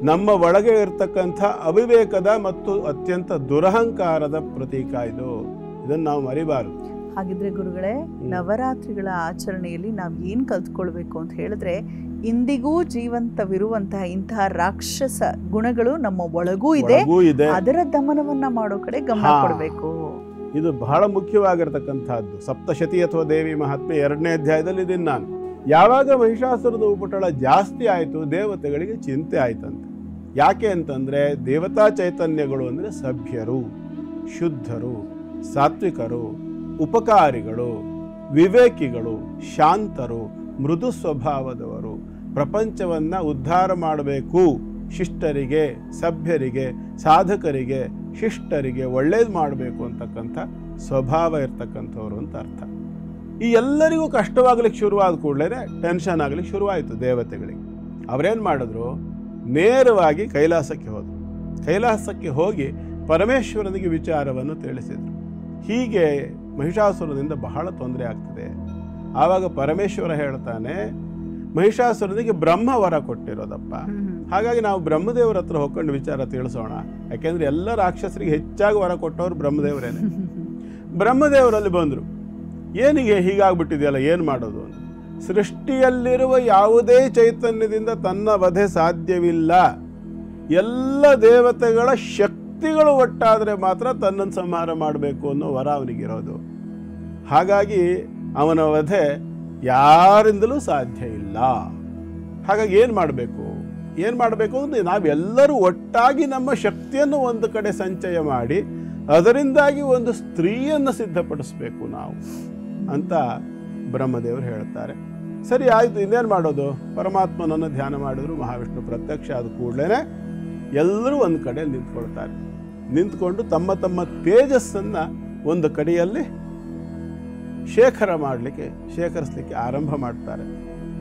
ನಮ್ಮ ಒಳಗೆ ಇರ್ತಕ್ಕಂಥ ಅವಿವೇಕದ ಮತ್ತು ಅತ್ಯಂತ ದುರಹಂಕಾರದ ಪ್ರತೀಕ ಇದು. ಇದನ್ನು ನಾವು ಮರಿಬಾರದು. ಹಾಗಿದ್ರೆ ಗುರುಗಳೇ, ನವರಾತ್ರಿಗಳ ಆಚರಣೆಯಲ್ಲಿ ನಾವು ಏನ್ ಕಲ್ತ್ಕೊಳ್ಬೇಕು ಅಂತ ಹೇಳಿದ್ರೆ, ಇಂದಿಗೂ ಜೀವಂತವಿರುವಂತಹ ಇಂತಹ ರಾಕ್ಷಸ ಗುಣಗಳು ನಮ್ಮ ಒಳಗೂ ಇದೆ, ಅದರ ದಮನವನ್ನ ಮಾಡೋ ಕಡೆ ಗಮನ ಕೊಡಬೇಕು. ಇದು ಬಹಳ ಮುಖ್ಯವಾಗಿರ್ತಕ್ಕಂಥದ್ದು. ಸಪ್ತಶತಿ ಅಥವಾ ದೇವಿ ಮಹಾತ್ಮೆ 2ನೇ ಅಧ್ಯಾಯದಲ್ಲಿ ಇದನ್ನು ನಾನು, ಯಾವಾಗ ಮಹಿಷಾಸುರದ ಉಪಟಳ ಜಾಸ್ತಿ ಆಯಿತು, ದೇವತೆಗಳಿಗೆ ಚಿಂತೆ ಆಯ್ತಂತೆ. ಯಾಕೆ ಅಂತಂದರೆ, ದೇವತಾ ಚೈತನ್ಯಗಳು ಅಂದರೆ ಸಭ್ಯರು, ಶುದ್ಧರು, ಸಾತ್ವಿಕರು, ಉಪಕಾರಿಗಳು, ವಿವೇಕಿಗಳು, ಶಾಂತರು, ಮೃದು ಸ್ವಭಾವದವರು, ಪ್ರಪಂಚವನ್ನು ಉದ್ಧಾರ ಮಾಡಬೇಕು, ಶಿಷ್ಟರಿಗೆ, ಸಭ್ಯರಿಗೆ, ಸಾಧಕರಿಗೆ, ಶಿಷ್ಟರಿಗೆ ಒಳ್ಳೇದು ಮಾಡಬೇಕು ಅಂತಕ್ಕಂಥ ಸ್ವಭಾವ ಇರ್ತಕ್ಕಂಥವ್ರು ಅಂತ ಅರ್ಥ. ಈ ಎಲ್ಲರಿಗೂ ಕಷ್ಟವಾಗ್ಲಿಕ್ಕೆ ಶುರುವಾದ ಕೂಡಲೇ ಟೆನ್ಷನ್ ಆಗ್ಲಿಕ್ಕೆ ಶುರುವಾಯಿತು ದೇವತೆಗಳಿಗೆ. ಅವರೇನು ಮಾಡಿದ್ರು, ನೇರವಾಗಿ ಕೈಲಾಸಕ್ಕೆ ಹೋದರು. ಕೈಲಾಸಕ್ಕೆ ಹೋಗಿ ಪರಮೇಶ್ವರನಿಗೆ ವಿಚಾರವನ್ನು ತಿಳಿಸಿದರು. ಹೀಗೆ ಮಹಿಷಾಸುರನಿಂದ ಬಹಳ ತೊಂದರೆ ಆಗ್ತದೆ. ಆವಾಗ ಪರಮೇಶ್ವರ ಹೇಳ್ತಾನೆ, ಮಹಿಷಾಸುರನಿಗೆ ಬ್ರಹ್ಮ ವರ ಕೊಟ್ಟಿರೋದಪ್ಪ, ಹಾಗಾಗಿ ನಾವು ಬ್ರಹ್ಮದೇವರ ಹತ್ರ ಹೋಗ್ಕೊಂಡು ವಿಚಾರ ತಿಳಿಸೋಣ. ಯಾಕೆಂದ್ರೆ ಎಲ್ಲ ರಾಕ್ಷಸರಿಗೆ ಹೆಚ್ಚಾಗಿ ವರ ಕೊಟ್ಟವರು ಬ್ರಹ್ಮದೇವರೇನೆ. ಬ್ರಹ್ಮದೇವರಲ್ಲಿ ಬಂದರು, ಏನಿಗೆ ಹೀಗಾಗ್ಬಿಟ್ಟಿದೆಯಲ್ಲ, ಏನು ಮಾಡೋದು ಅಂತ. ಸೃಷ್ಟಿಯಲ್ಲಿರುವ ಯಾವುದೇ ಚೈತನ್ಯದಿಂದ ತನ್ನ ವಧೆ ಸಾಧ್ಯವಿಲ್ಲ. ಎಲ್ಲ ದೇವತೆಗಳ ಶಕ್ತಿಗಳು ಒಟ್ಟಾದರೆ ಮಾತ್ರ ತನ್ನನ್ನು ಸಂಹಾರ ಮಾಡಬೇಕು ಅನ್ನೋ ವರ ಅವನಿಗಿರೋದು. ಹಾಗಾಗಿ ಅವನ ವಧೆ ಯಾರಿಂದಲೂ ಸಾಧ್ಯ ಇಲ್ಲ. ಹಾಗಾಗಿ ಏನು ಮಾಡಬೇಕು ಅಂದರೆ, ನಾವೆಲ್ಲರೂ ಒಟ್ಟಾಗಿ ನಮ್ಮ ಶಕ್ತಿಯನ್ನು ಒಂದು ಕಡೆ ಸಂಚಯ ಮಾಡಿ ಅದರಿಂದಾಗಿ ಒಂದು ಸ್ತ್ರೀಯನ್ನು ಸಿದ್ಧಪಡಿಸ್ಬೇಕು ನಾವು ಅಂತ ಬ್ರಹ್ಮದೇವರು ಹೇಳ್ತಾರೆ. ಸರಿ ಆಯಿತು, ಇನ್ನೇನು ಮಾಡೋದು? ಪರಮಾತ್ಮನನ್ನು ಧ್ಯಾನ ಮಾಡಿದ್ರು. ಮಹಾವಿಷ್ಣು ಪ್ರತ್ಯಕ್ಷ ಆದ ಕೂಡಲೇ ಎಲ್ಲರೂ ಒಂದು ಕಡೆ ನಿಂತ್ಕೊಳ್ತಾರೆ. ನಿಂತ್ಕೊಂಡು ತಮ್ಮ ತಮ್ಮ ತೇಜಸ್ಸನ್ನು ಒಂದು ಕಡೆಯಲ್ಲಿ ಶೇಖರಿಸಲಿಕ್ಕೆ ಆರಂಭ ಮಾಡ್ತಾರೆ.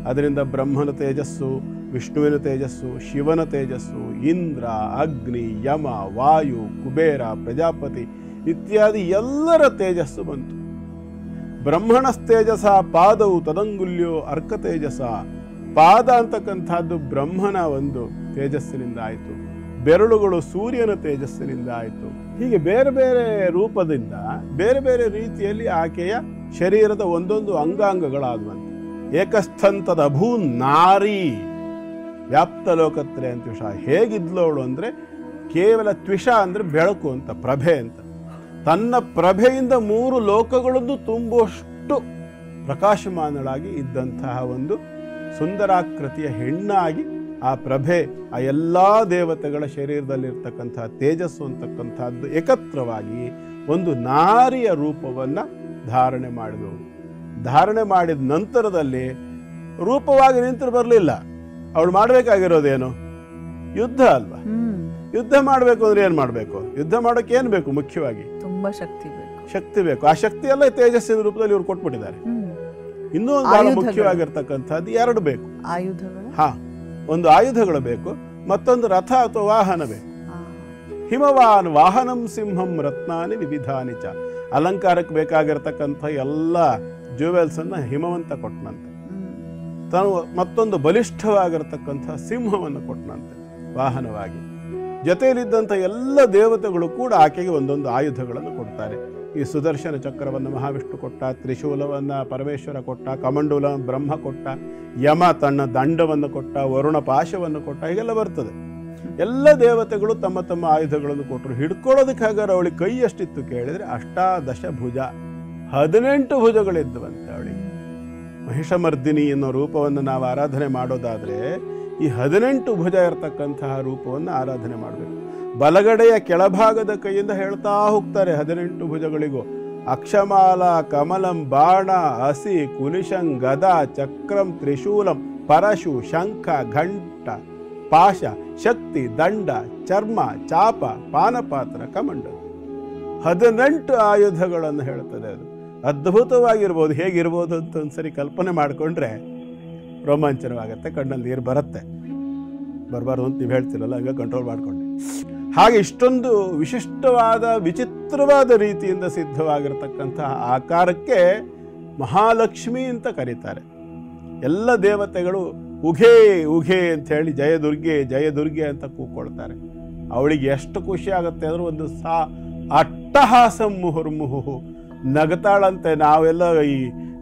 ಅದರಿಂದ ಬ್ರಹ್ಮನ ತೇಜಸ್ಸು, ವಿಷ್ಣುವಿನ ತೇಜಸ್ಸು, ಶಿವನ ತೇಜಸ್ಸು, ಇಂದ್ರ, ಅಗ್ನಿ, ಯಮ, ವಾಯು, ಕುಬೇರ, ಪ್ರಜಾಪತಿ ಇತ್ಯಾದಿ ಎಲ್ಲರ ತೇಜಸ್ಸು ಬಂತು. ಬ್ರಹ್ಮಣಸ್ತೇಜಸ ಪಾದವು ತದಂಗುಲ್ಯೋ ಅರ್ಕ ತೇಜಸ. ಪಾದ ಅಂತಕ್ಕಂಥದ್ದು ಬ್ರಹ್ಮನ ಒಂದು ತೇಜಸ್ಸಿನಿಂದ ಆಯಿತು. ಬೆರಳುಗಳು ಸೂರ್ಯನ ತೇಜಸ್ಸಿನಿಂದ ಆಯಿತು. ಹೀಗೆ ಬೇರೆ ಬೇರೆ ರೂಪದಿಂದ ಬೇರೆ ಬೇರೆ ರೀತಿಯಲ್ಲಿ ಆಕೆಯ ಶರೀರದ ಒಂದೊಂದು ಅಂಗಾಂಗಗಳಾದವಂತೆ. ಏಕಸ್ಥಂತದ ಅಭೂ ನಾರಿ ವ್ಯಾಪ್ತ ಲೋಕತ್ರಯ ಅಂತ ತ್ವಿಷ. ಹೇಗಿದ್ಲು ಅವಳು ಅಂದರೆ ಕೇವಲ ತ್ವಿಷ ಅಂದರೆ ಬೆಳಕು ಅಂತ, ಪ್ರಭೆ ಅಂತ. ತನ್ನ ಪ್ರಭೆಯಿಂದ 3 ಲೋಕಗಳನ್ನು ತುಂಬುವಷ್ಟು ಪ್ರಕಾಶಮಾನಳಾಗಿ ಇದ್ದಂತಹ ಒಂದು ಸುಂದರಾಕೃತಿಯ ಹೆಣ್ಣಾಗಿ ಆ ಪ್ರಭೆ ಆ ಎಲ್ಲ ದೇವತೆಗಳ ಶರೀರದಲ್ಲಿರ್ತಕ್ಕಂತಹ ತೇಜಸ್ಸು ಅಂತಕ್ಕಂಥದ್ದು ಏಕತ್ರವಾಗಿ ಒಂದು ನಾರಿಯ ರೂಪವನ್ನು ಧಾರಣೆ ಮಾಡಿದವು. ಧಾರಣೆ ಮಾಡಿದ ನಂತರದಲ್ಲಿ ರೂಪವಾಗಿ ನಿಂತು ಬರಲಿಲ್ಲ. ಅವಳು ಮಾಡಬೇಕಾಗಿರೋದೇನು? ಯುದ್ಧ ಅಲ್ವಾ? ಯುದ್ಧ ಮಾಡಬೇಕು ಅಂದ್ರೆ ಏನು ಮಾಡಬೇಕು? ಯುದ್ಧ ಮಾಡೋಕೆ ಏನು ಬೇಕು? ಮುಖ್ಯವಾಗಿ ತುಂಬಾ ಶಕ್ತಿ ಬೇಕು. ಆ ಶಕ್ತಿ ಎಲ್ಲ ತೇಜಸ್ಸಿನ ರೂಪದಲ್ಲಿ ಇವ್ರು ಕೊಟ್ಬಿಟ್ಟಿದ್ದಾರೆ. ಇನ್ನೂ ಒಂದು ಬಹಳ ಮುಖ್ಯವಾಗಿರ್ತಕ್ಕಂಥದ್ದು 2 ಬೇಕು ಆಯುಧಗಳು. ಒಂದು ಆಯುಧಗಳು ಬೇಕು, ಮತ್ತೊಂದು ರಥ ಅಥವಾ ವಾಹನ ಬೇಕು. ಹಿಮವಾನ್ ವಾಹನಂ ಸಿಂಹಂ ರತ್ನಾನಿ ವಿವಿಧಾನಿ ಚ. ಅಲಂಕಾರಕ್ಕೆ ಬೇಕಾಗಿರ್ತಕ್ಕಂಥ ಎಲ್ಲ ಜ್ಯುವೆಲ್ಸ್ ಅನ್ನ ಹಿಮವಂತ ಕೊಟ್ಟನಂತೆ. ತಾನು ಮತ್ತೊಂದು ಬಲಿಷ್ಠವಾಗಿರ್ತಕ್ಕಂಥ ಸಿಂಹವನ್ನು ಕೊಟ್ಟನಂತೆ ವಾಹನವಾಗಿ. ಜೊತೆಯಲ್ಲಿದ್ದಂಥ ಎಲ್ಲ ದೇವತೆಗಳು ಕೂಡ ಆಕೆಗೆ ಒಂದೊಂದು ಆಯುಧಗಳನ್ನು ಕೊಡ್ತಾರೆ. ಈ ಸುದರ್ಶನ ಚಕ್ರವನ್ನು ಮಹಾವಿಷ್ಣು ಕೊಟ್ಟ, ತ್ರಿಶೂಲವನ್ನು ಪರಮೇಶ್ವರ ಕೊಟ್ಟ, ಕಮಂಡೂಲ ಬ್ರಹ್ಮ ಕೊಟ್ಟ, ಯಮ ತನ್ನ ದಂಡವನ್ನು ಕೊಟ್ಟ, ವರುಣ ಪಾಶವನ್ನು ಕೊಟ್ಟ, ಹೀಗೆಲ್ಲ ಬರ್ತದೆ. ಎಲ್ಲ ದೇವತೆಗಳು ತಮ್ಮ ತಮ್ಮ ಆಯುಧಗಳನ್ನು ಕೊಟ್ಟರು. ಹಿಡ್ಕೊಳ್ಳೋದಕ್ಕಾಗಾರ ಅವಳಿಗೆ ಕೈ ಎಷ್ಟಿತ್ತು ಕೇಳಿದರೆ 18 ಭುಜ, 18 ಭುಜಗಳಿದ್ದವಂತೆ ಅವಳಿಗೆ. ಮಹಿಷಮರ್ದಿನಿ ಅನ್ನೋ ರೂಪವನ್ನು ನಾವು ಆರಾಧನೆ ಮಾಡೋದಾದರೆ ಈ 18 ಭುಜ ಇರತಕ್ಕಂತಹ ರೂಪವನ್ನು ಆರಾಧನೆ ಮಾಡಬೇಕು. ಬಲಗಡೆಯ ಕೆಳಭಾಗದ ಕೈಯಿಂದ ಹೇಳ್ತಾ ಹೋಗ್ತಾರೆ 18 ಭುಜಗಳಿಗೂ. ಅಕ್ಷಮಾಲ ಕಮಲಂ ಬಾಣ ಹಸಿ ಕುಲಿಶಂ ಗದಾ ಚಕ್ರಂ ತ್ರಿಶೂಲಂ ಪರಶು ಶಂಖ ಘಂಟ ಪಾಶ ಶಕ್ತಿ ದಂಡ ಚರ್ಮ ಚಾಪ ಪಾನಪಾತ್ರ ಕಮಂಡ. 18 ಆಯುಧಗಳನ್ನು ಹೇಳ್ತದೆ. ಅದು ಅದ್ಭುತವಾಗಿರ್ಬೋದು. ಹೇಗಿರ್ಬೋದು ಅಂತ ಒಂದ್ಸರಿ ಕಲ್ಪನೆ ಮಾಡಿಕೊಂಡ್ರೆ ರೋಮಾಂಚನವಾಗತ್ತೆ, ಕಣ್ಣಲ್ಲಿ ನೀರು ಬರುತ್ತೆ. ಬರಬಾರ್ದು ಅಂತ ನೀವು ಹೇಳ್ತೀರಲ್ಲ, ಹಂಗೆ ಕಂಟ್ರೋಲ್ ಮಾಡಿಕೊಂಡೆ. ಹಾಗೆ ಇಷ್ಟೊಂದು ವಿಶಿಷ್ಟವಾದ ವಿಚಿತ್ರವಾದ ರೀತಿಯಿಂದ ಸಿದ್ಧವಾಗಿರ್ತಕ್ಕಂತಹ ಆಕಾರಕ್ಕೆ ಮಹಾಲಕ್ಷ್ಮಿ ಅಂತ ಕರೀತಾರೆ. ಎಲ್ಲ ದೇವತೆಗಳು ಉಘೇ ಉಘೇ ಅಂತ ಹೇಳಿ ಜಯದುರ್ಗೆ ಜಯದುರ್ಗೆ ಅಂತ ಕೂಕೊಳ್ತಾರೆ. ಅವಳಿಗೆ ಎಷ್ಟು ಖುಷಿ ಆಗುತ್ತೆ ಅಂದ್ರೆ ಒಂದು ಅಟ್ಟಹಾಸ ಮುಹುರ್ಮುಹು ನಗತಾಳಂತೆ. ನಾವೆಲ್ಲ ಈ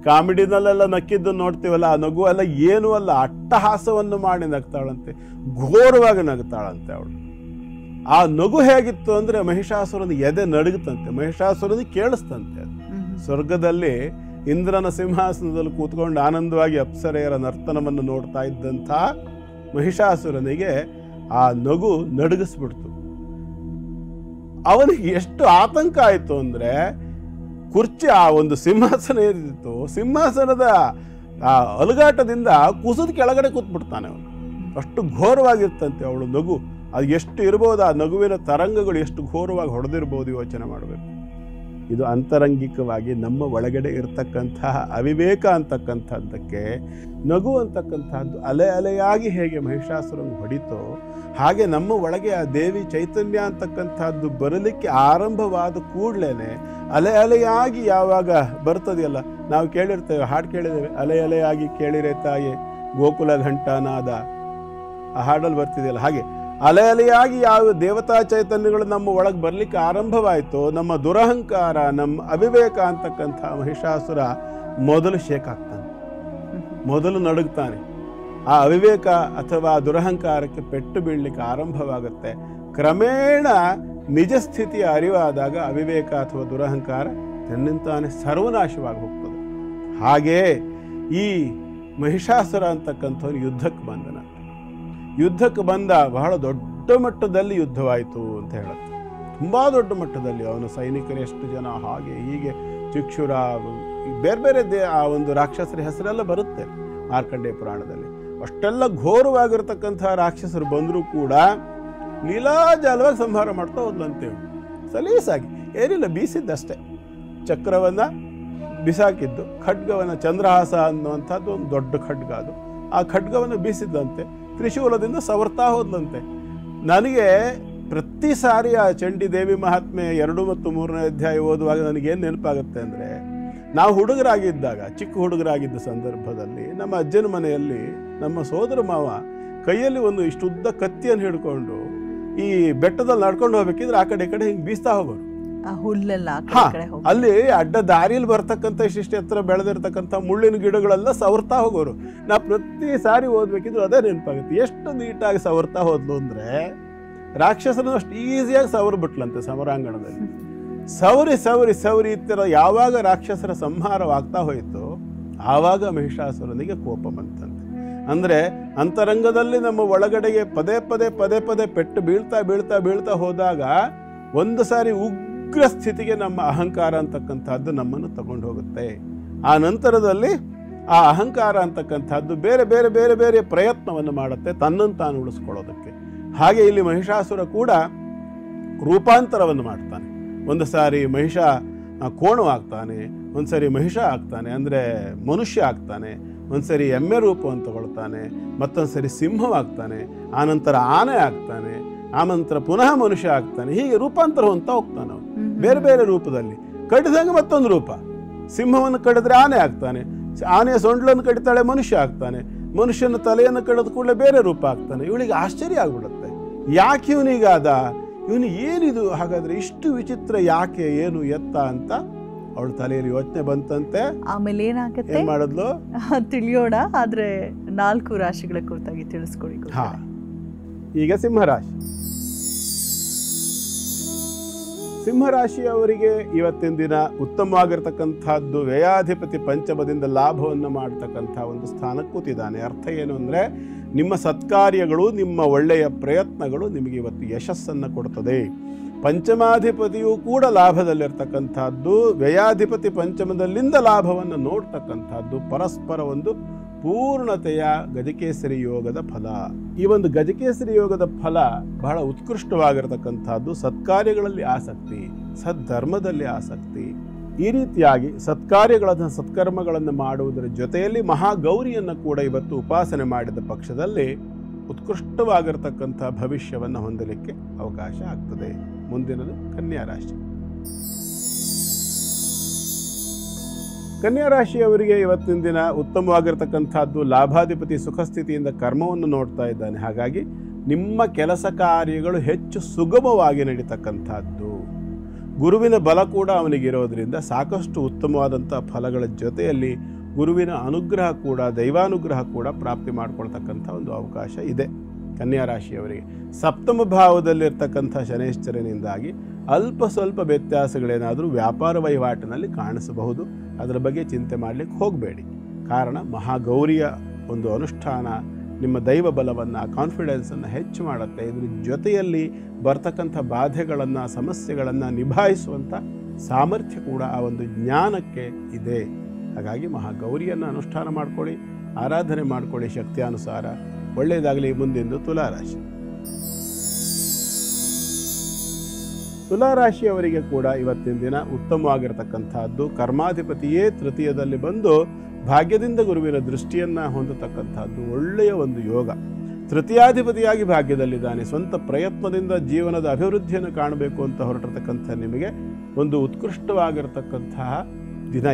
ಕಾಮಿಡಿನಲ್ಲೆಲ್ಲ ನಕ್ಕಿದ್ದು ನೋಡ್ತೀವಲ್ಲ, ಆ ನಗು ಎಲ್ಲ ಏನೂ ಅಲ್ಲ, ಅಟ್ಟಹಾಸವನ್ನು ಮಾಡಿ ನಗ್ತಾಳಂತೆ, ಘೋರವಾಗಿ ನಗ್ತಾಳಂತೆ ಅವಳು. ಆ ನಗು ಹೇಗಿತ್ತು ಅಂದರೆ ಮಹಿಷಾಸುರನ ಎದೆ ನಡುಗುತ್ತಂತೆ, ಮಹಿಷಾಸುರನ ಕೇಳಿಸ್ತಂತೆ. ಸ್ವರ್ಗದಲ್ಲಿ ಇಂದ್ರನ ಸಿಂಹಾಸನದಲ್ಲಿ ಕೂತ್ಕೊಂಡು ಆನಂದವಾಗಿ ಅಪ್ಸರೆಯರ ನರ್ತನವನ್ನು ನೋಡ್ತಾ ಇದ್ದಂಥ ಮಹಿಷಾಸುರನಿಗೆ ಆ ನಗು ನಡುಗಿಸ್ಬಿಡ್ತು. ಅವನಿಗೆ ಎಷ್ಟು ಆತಂಕ ಆಯಿತು ಅಂದರೆ, ಕುರ್ಚಿ ಆ ಒಂದು ಸಿಂಹಾಸನ ಏನಿತ್ತು, ಸಿಂಹಾಸನದ ಆ ಅಲುಗಾಟದಿಂದ ಕುಸಿದ ಕೆಳಗಡೆ ಕೂತ್ಬಿಡ್ತಾನೆ ಅವನು. ಅಷ್ಟು ಘೋರವಾಗಿರ್ತಂತೆ ಅವಳು ನಗು. ಅದು ಎಷ್ಟು ಇರ್ಬೋದು, ಆ ನಗುವಿನ ತರಂಗಗಳು ಎಷ್ಟು ಘೋರವಾಗಿ ಹೊಡೆದಿರ್ಬೋದು ಯೋಚನೆ ಮಾಡಬೇಕು. ಇದು ಅಂತರಂಗಿಕವಾಗಿ ನಮ್ಮ ಒಳಗಡೆ ಇರತಕ್ಕಂತಹ ಅವಿವೇಕ ಅಂತಕ್ಕಂಥದ್ದಕ್ಕೆ ನಗು ಅಂತಕ್ಕಂಥದ್ದು ಅಲೆ ಅಲೆಯಾಗಿ ಹೇಗೆ ಮಹಿಷಾಸುರನ್ನು ಹೊಡಿತೋ ಹಾಗೆ ನಮ್ಮ ಒಳಗೆ ಆ ದೇವಿ ಚೈತನ್ಯ ಅಂತಕ್ಕಂಥದ್ದು ಬರಲಿಕ್ಕೆ ಆರಂಭವಾದ ಕೂಡಲೇ ಅಲೆ ಅಲೆಯಾಗಿ ಯಾವಾಗ ಬರ್ತದೆಯಲ್ಲ, ನಾವು ಕೇಳಿರ್ತೇವೆ, ಹಾಡು ಕೇಳಿದ್ದೇವೆ, ಅಲೆ ಅಲೆಯಾಗಿ ಕೇಳಿರೆ ತಾಯಿ ಗೋಕುಲ ಘಂಟಾನಾದ, ಆ ಹಾಡಲ್ಲಿ ಬರ್ತಿದೆಯಲ್ಲ, ಹಾಗೆ ಅಲೆ ಅಲೆಯಾಗಿ ಯಾವ ದೇವತಾ ಚೈತನ್ಯಗಳು ನಮ್ಮ ಒಳಗೆ ಬರಲಿಕ್ಕೆ ಆರಂಭವಾಯಿತು, ನಮ್ಮ ದುರಹಂಕಾರ, ನಮ್ಮ ಅವಿವೇಕ ಅಂತಕ್ಕಂಥ ಮಹಿಷಾಸುರ ಮೊದಲು ಶೇಕ್ ಆಗ್ತಾನೆ, ಮೊದಲು ನಡುಗ್ತಾನೆ. ಆ ಅವಿವೇಕ ಅಥವಾ ದುರಹಂಕಾರಕ್ಕೆ ಪೆಟ್ಟು ಬೀಳಲಿಕ್ಕೆ ಆರಂಭವಾಗುತ್ತೆ. ಕ್ರಮೇಣ ನಿಜ ಸ್ಥಿತಿಯ ಅರಿವಾದಾಗ ಅವಿವೇಕ ಅಥವಾ ದುರಹಂಕಾರ ತನ್ನಿಂತಾನೆ ಸರ್ವನಾಶವಾಗಿ ಹೋಗ್ತದೆ. ಹಾಗೆಯೇ ಈ ಮಹಿಷಾಸುರ ಅಂತಕ್ಕಂಥವ್ರು ಯುದ್ಧಕ್ಕೆ ಬಂದನ. ಯುದ್ಧಕ್ಕೆ ಬಂದ ಬಹಳ ದೊಡ್ಡ ಮಟ್ಟದಲ್ಲಿ ಯುದ್ಧವಾಯಿತು ಅಂತ ಹೇಳುತ್ತೆ. ತುಂಬ ದೊಡ್ಡ ಮಟ್ಟದಲ್ಲಿ ಅವನ ಸೈನಿಕರು ಎಷ್ಟು ಜನ, ಹಾಗೆ ಹೀಗೆ ಚಿಕ್ಷುರ, ಬೇರೆ ಬೇರೆ ಆ ಒಂದು ರಾಕ್ಷಸರ ಹೆಸರೆಲ್ಲ ಬರುತ್ತೆ ಮಾರ್ಕಂಡೇಯ ಪುರಾಣದಲ್ಲಿ. ಅಷ್ಟೆಲ್ಲ ಘೋರವಾಗಿರ್ತಕ್ಕಂಥ ರಾಕ್ಷಸರು ಬಂದರೂ ಕೂಡ ಲೀಲಾಜಾಲವಾಗಿ ಸಂಹಾರ ಮಾಡ್ತಾ ಹೋದ್ಲಂತೇವೆ. ಸಲೀಸಾಗಿ ಏನಿಲ್ಲ, ಬೀಸಿದ್ದಷ್ಟೇ. ಚಕ್ರವನ್ನು ಬಿಸಾಕಿದ್ದು, ಖಡ್ಗವನ್ನು, ಚಂದ್ರಹಾಸ ಅನ್ನುವಂಥದ್ದು ಒಂದು ದೊಡ್ಡ ಖಡ್ಗ, ಅದು ಆ ಖಡ್ಗವನ್ನು ಬೀಸಿದ್ದಂತೆ, ತ್ರಿಶೂಲದಿಂದ ಸವರ್ತಾ ಹೋದ್ಲಂತೆ. ನನಗೆ ಪ್ರತಿ ಸಾರಿ ಆ ಚಂಡಿ ದೇವಿ ಮಹಾತ್ಮೆ 2 ಮತ್ತು 3ನೇ ಅಧ್ಯಾಯ ಓದುವಾಗ ನನಗೇನು ನೆನಪಾಗುತ್ತೆ ಅಂದರೆ, ನಾವು ಹುಡುಗರಾಗಿದ್ದಾಗ, ಚಿಕ್ಕ ಹುಡುಗರಾಗಿದ್ದ ಸಂದರ್ಭದಲ್ಲಿ ನಮ್ಮ ಅಜ್ಜನ ಮನೆಯಲ್ಲಿ ನಮ್ಮ ಸೋದರ ಮಾವ ಕೈಯಲ್ಲಿ ಒಂದು ಇಷ್ಟುದ್ದ ಕತ್ತಿಯನ್ನು ಹಿಡ್ಕೊಂಡು ಈ ಬೆಟ್ಟದಲ್ಲಿ ನಡ್ಕೊಂಡು ಹೋಗ್ಬೇಕಿದ್ರೆ ಆ ಕಡೆ ಈ ಕಡೆ ಹಿಂಗೆ ಬೀಸ್ತಾ ಹೋಗೋರು. ಆ ಹುಲ್ಲೆಲ್ಲ ಆ ಹಾ, ಕಡೆ ಹೋಗಿ ಅಲ್ಲಿ ಅಡ್ಡ ದಾರಿಯಲ್ಲಿ ಬರ್ತಕ್ಕಂಥ ಇಷ್ಟಿಷ್ಟು ಎತ್ತರ ಬೆಳೆದಿರ್ತಕ್ಕಂಥ ಮುಳ್ಳಿನ ಗಿಡಗಳೆಲ್ಲ ಸವರ್ತಾ ಹೋಗೋರು. ನಾ ಪ್ರತಿ ಸಾರಿ ಓದ್ಬೇಕಿದ್ರು ಅದೇ ನೆನಪಾಗುತ್ತೆ. ಎಷ್ಟು ನೀಟಾಗಿ ಸವರ್ತಾ ಹೋದ್ಲು ಅಂದ್ರೆ ರಾಕ್ಷಸನ ಅಷ್ಟು ಈಸಿಯಾಗಿ ಸವರ್ ಬಿಟ್ಲಂತೆ ಸಮರಾಂಗಣದಲ್ಲಿ. ಸವರಿ ಸವರಿ ಸವರಿ ಇತ್ತರ ಯಾವಾಗ ರಾಕ್ಷಸರ ಸಂಹಾರವಾಗ್ತಾ ಹೋಯಿತು ಆವಾಗ ಮಹಿಷಾಸುರನಿಗೆ ಕೋಪ ಬಂತಂತೆ. ಅಂದ್ರೆ ಅಂತರಂಗದಲ್ಲಿ ನಮ್ಮ ಒಳಗಡೆಗೆ ಪದೇ ಪದೇ ಪದೇ ಪದೇ ಪೆಟ್ಟು ಬೀಳ್ತಾ ಬೀಳ್ತಾ ಬೀಳ್ತಾ ಹೋದಾಗ ಒಂದು ಸಾರಿ ಉಗ್ರ ಸ್ಥಿತಿಗೆ ನಮ್ಮ ಅಹಂಕಾರ ಅಂತಕ್ಕಂಥದ್ದು ನಮ್ಮನ್ನು ತಗೊಂಡು ಹೋಗುತ್ತೆ. ಆ ನಂತರದಲ್ಲಿ ಆ ಅಹಂಕಾರ ಅಂತಕ್ಕಂಥದ್ದು ಬೇರೆ ಬೇರೆ ಬೇರೆ ಬೇರೆ ಪ್ರಯತ್ನವನ್ನು ಮಾಡುತ್ತೆ ತನ್ನನ್ನು ತಾನು ಉಳಿಸ್ಕೊಳ್ಳೋದಕ್ಕೆ. ಹಾಗೆ ಇಲ್ಲಿ ಮಹಿಷಾಸುರ ಕೂಡ ರೂಪಾಂತರವನ್ನು ಮಾಡ್ತಾನೆ. ಒಂದು ಸಾರಿ ಮಹಿಷ ಕೋಣವಾಗ್ತಾನೆ, ಒಂದು ಸರಿ ಮಹಿಷ ಆಗ್ತಾನೆ ಅಂದರೆ ಮನುಷ್ಯ ಆಗ್ತಾನೆ, ಒಂದು ಸರಿ ಎಮ್ಮೆ ರೂಪವನ್ನು ತಗೊಳ್ತಾನೆ, ಮತ್ತೊಂದು ಸರಿ ಸಿಂಹವಾಗ್ತಾನೆ, ಆನಂತರ ಆನೆ ಆಗ್ತಾನೆ, ಆನಂತರ ಪುನಃ ಮನುಷ್ಯ ಆಗ್ತಾನೆ. ಹೀಗೆ ರೂಪಾಂತರ ಅಂತ ಹೋಗ್ತಾನೆ ಅವನು ಬೇರೆ ಬೇರೆ ರೂಪದಲ್ಲಿ. ಕಡಿದಂಗೆ ಮತ್ತೊಂದು ರೂಪ, ಸಿಂಹವನ್ನು ಕಡಿದ್ರೆ ಆನೆ ಆಗ್ತಾನೆ, ಆನೆಯ ಸೊಂಡ್ಲನ್ನು ಕಡಿತಾಳೆ ಮನುಷ್ಯ ಆಗ್ತಾನೆ, ಮನುಷ್ಯನ ತಲೆಯನ್ನು ಕಡಿದ ಕೂಡಲೇ ಬೇರೆ ರೂಪ ಆಗ್ತಾನೆ. ಇವಳಿಗೆ ಆಶ್ಚರ್ಯ ಆಗ್ಬಿಡುತ್ತೆ, ಯಾಕೆ ಇವನಿಗಾದ, ಇವನು ಏನಿದು ಹಾಗಾದ್ರೆ ಇಷ್ಟು ವಿಚಿತ್ರ ಯಾಕೆ ಏನು ಎತ್ತ ಅಂತ ಅವಳ ತಲೆಯಲ್ಲಿ ಯೋಚನೆ ಬಂತಂತೆ. ಆಮೇಲೆ ಏನಾಗುತ್ತೆ ಏನ್ ಮಾಡಿದ್ಲು ತಿಳಿಯೋಣ. ಆದ್ರೆ 4 ರಾಶಿಗಳ ಕುರಿತಾಗಿ ತಿಳಿಸ್ಕೊಡಿ. ಹಾ, ಈಗ ಸಿಂಹರಾಶಿ. ಸಿಂಹರಾಶಿಯವರಿಗೆ ಇವತ್ತಿನ ದಿನ ಉತ್ತಮವಾಗಿರ್ತಕ್ಕಂಥದ್ದು ವ್ಯಯಾಧಿಪತಿ ಪಂಚಮದಿಂದ ಲಾಭವನ್ನು ಮಾಡತಕ್ಕಂಥ ಒಂದು ಸ್ಥಾನಕ್ಕೆ ಕೂತಿದ್ದಾನೆ. ಅರ್ಥ ಏನು ಅಂದರೆ ನಿಮ್ಮ ಸತ್ಕಾರ್ಯಗಳು, ನಿಮ್ಮ ಒಳ್ಳೆಯ ಪ್ರಯತ್ನಗಳು ನಿಮಗೆ ಇವತ್ತು ಯಶಸ್ಸನ್ನು ಕೊಡ್ತದೆ. ಪಂಚಮಾಧಿಪತಿಯೂ ಕೂಡ ಲಾಭದಲ್ಲಿರ್ತಕ್ಕಂಥದ್ದು, ವ್ಯಯಾಧಿಪತಿ ಪಂಚಮದಲ್ಲಿಂದ ಲಾಭವನ್ನು ನೋಡ್ತಕ್ಕಂಥದ್ದು ಪರಸ್ಪರ ಒಂದು ಪೂರ್ಣತೆಯ ಗಜಕೇಸರಿ ಯೋಗದ ಫಲ. ಈ ಒಂದು ಗಜಕೇಸರಿ ಯೋಗದ ಫಲ ಬಹಳ ಉತ್ಕೃಷ್ಟವಾಗಿರತಕ್ಕಂಥದ್ದು. ಸತ್ಕಾರ್ಯಗಳಲ್ಲಿ ಆಸಕ್ತಿ, ಸದ್ಧರ್ಮದಲ್ಲಿ ಆಸಕ್ತಿ, ಈ ರೀತಿಯಾಗಿ ಸತ್ಕಾರ್ಯಗಳನ್ನು ಸತ್ಕರ್ಮಗಳನ್ನು ಮಾಡುವುದರ ಜೊತೆಯಲ್ಲಿ ಮಹಾಗೌರಿಯನ್ನು ಕೂಡ ಇವತ್ತು ಉಪಾಸನೆ ಮಾಡಿದ ಪಕ್ಷದಲ್ಲಿ ಉತ್ಕೃಷ್ಟವಾಗಿರತಕ್ಕಂಥ ಭವಿಷ್ಯವನ್ನು ಹೊಂದಲಿಕ್ಕೆ ಅವಕಾಶ ಆಗ್ತದೆ. ಮುಂದಿನದು ಕನ್ಯಾ ರಾಶಿ. ಕನ್ಯಾ ರಾಶಿಯವರಿಗೆ ಇವತ್ತಿನ ದಿನ ಉತ್ತಮವಾಗಿರ್ತಕ್ಕಂಥದ್ದು. ಲಾಭಾಧಿಪತಿ ಸುಖಸ್ಥಿತಿಯಿಂದ ಕರ್ಮವನ್ನು ನೋಡ್ತಾ ಇದ್ದಾನೆ. ಹಾಗಾಗಿ ನಿಮ್ಮ ಕೆಲಸ ಕಾರ್ಯಗಳು ಹೆಚ್ಚು ಸುಗಮವಾಗಿ ನಡೀತಕ್ಕಂಥದ್ದು. ಗುರುವಿನ ಬಲ ಕೂಡ ಅವನಿಗಿರೋದ್ರಿಂದ ಸಾಕಷ್ಟು ಉತ್ತಮವಾದಂಥ ಫಲಗಳ ಜೊತೆಯಲ್ಲಿ ಗುರುವಿನ ಅನುಗ್ರಹ ಕೂಡ, ದೈವಾನುಗ್ರಹ ಕೂಡ ಪ್ರಾಪ್ತಿ ಮಾಡ್ಕೊಳ್ತಕ್ಕಂಥ ಒಂದು ಅವಕಾಶ ಇದೆ ಕನ್ಯಾ ರಾಶಿಯವರಿಗೆ. ಸಪ್ತಮ ಭಾವದಲ್ಲಿರ್ತಕ್ಕಂಥ ಶನೈಶ್ಚರನಿಂದಾಗಿ ಅಲ್ಪ ಸ್ವಲ್ಪ ವ್ಯತ್ಯಾಸಗಳೇನಾದರೂ ವ್ಯಾಪಾರ ವಹಿವಾಟಿನಲ್ಲಿ ಕಾಣಿಸಬಹುದು. ಅದರ ಬಗ್ಗೆ ಚಿಂತೆ ಮಾಡಲಿಕ್ಕೆ ಹೋಗಬೇಡಿ. ಕಾರಣ ಮಹಾಗೌರಿಯ ಒಂದು ಅನುಷ್ಠಾನ ನಿಮ್ಮ ದೈವ ಬಲವನ್ನು, ಕಾನ್ಫಿಡೆನ್ಸನ್ನು ಹೆಚ್ಚು ಮಾಡುತ್ತೆ. ಇದ್ರ ಜೊತೆಯಲ್ಲಿ ಬರ್ತಕ್ಕಂಥ ಬಾಧೆಗಳನ್ನು, ಸಮಸ್ಯೆಗಳನ್ನು ನಿಭಾಯಿಸುವಂಥ ಸಾಮರ್ಥ್ಯ ಕೂಡ ಆ ಒಂದು ಜ್ಞಾನಕ್ಕೆ ಇದೆ. ಹಾಗಾಗಿ ಮಹಾಗೌರಿಯನ್ನು ಅನುಷ್ಠಾನ ಮಾಡಿಕೊಳ್ಳಿ, ಆರಾಧನೆ ಮಾಡಿಕೊಳ್ಳಿ ಶಕ್ತಿಯಾನುಸಾರ. ಒಳ್ಳೆಯದಾಗಲಿ. ಮುಂದಿಂದು ತುಲಾರಾಶಿ. ತುಲಾರಾಶಿಯವರಿಗೆ ಕೂಡ ಇವತ್ತಿನ ದಿನ ಉತ್ತಮವಾಗಿರತಕ್ಕಂಥದ್ದು. ಕರ್ಮಾಧಿಪತಿಯೇ ತೃತೀಯದಲ್ಲಿ ಬಂದು ಭಾಗ್ಯದಿಂದ ಗುರುವಿನ ದೃಷ್ಟಿಯನ್ನು ಹೊಂದತಕ್ಕಂಥದ್ದು ಒಳ್ಳೆಯ ಒಂದು ಯೋಗ. ತೃತೀಯಾಧಿಪತಿಯಾಗಿ ಭಾಗ್ಯದಲ್ಲಿದ್ದಾನೆ. ಸ್ವಂತ ಪ್ರಯತ್ನದಿಂದ ಜೀವನದ ಅಭಿವೃದ್ಧಿಯನ್ನು ಕಾಣಬೇಕು ಅಂತ ಹೊರಟಿರ್ತಕ್ಕಂಥ ನಿಮಗೆ ಒಂದು ಉತ್ಕೃಷ್ಟವಾಗಿರತಕ್ಕಂತಹ ದಿನ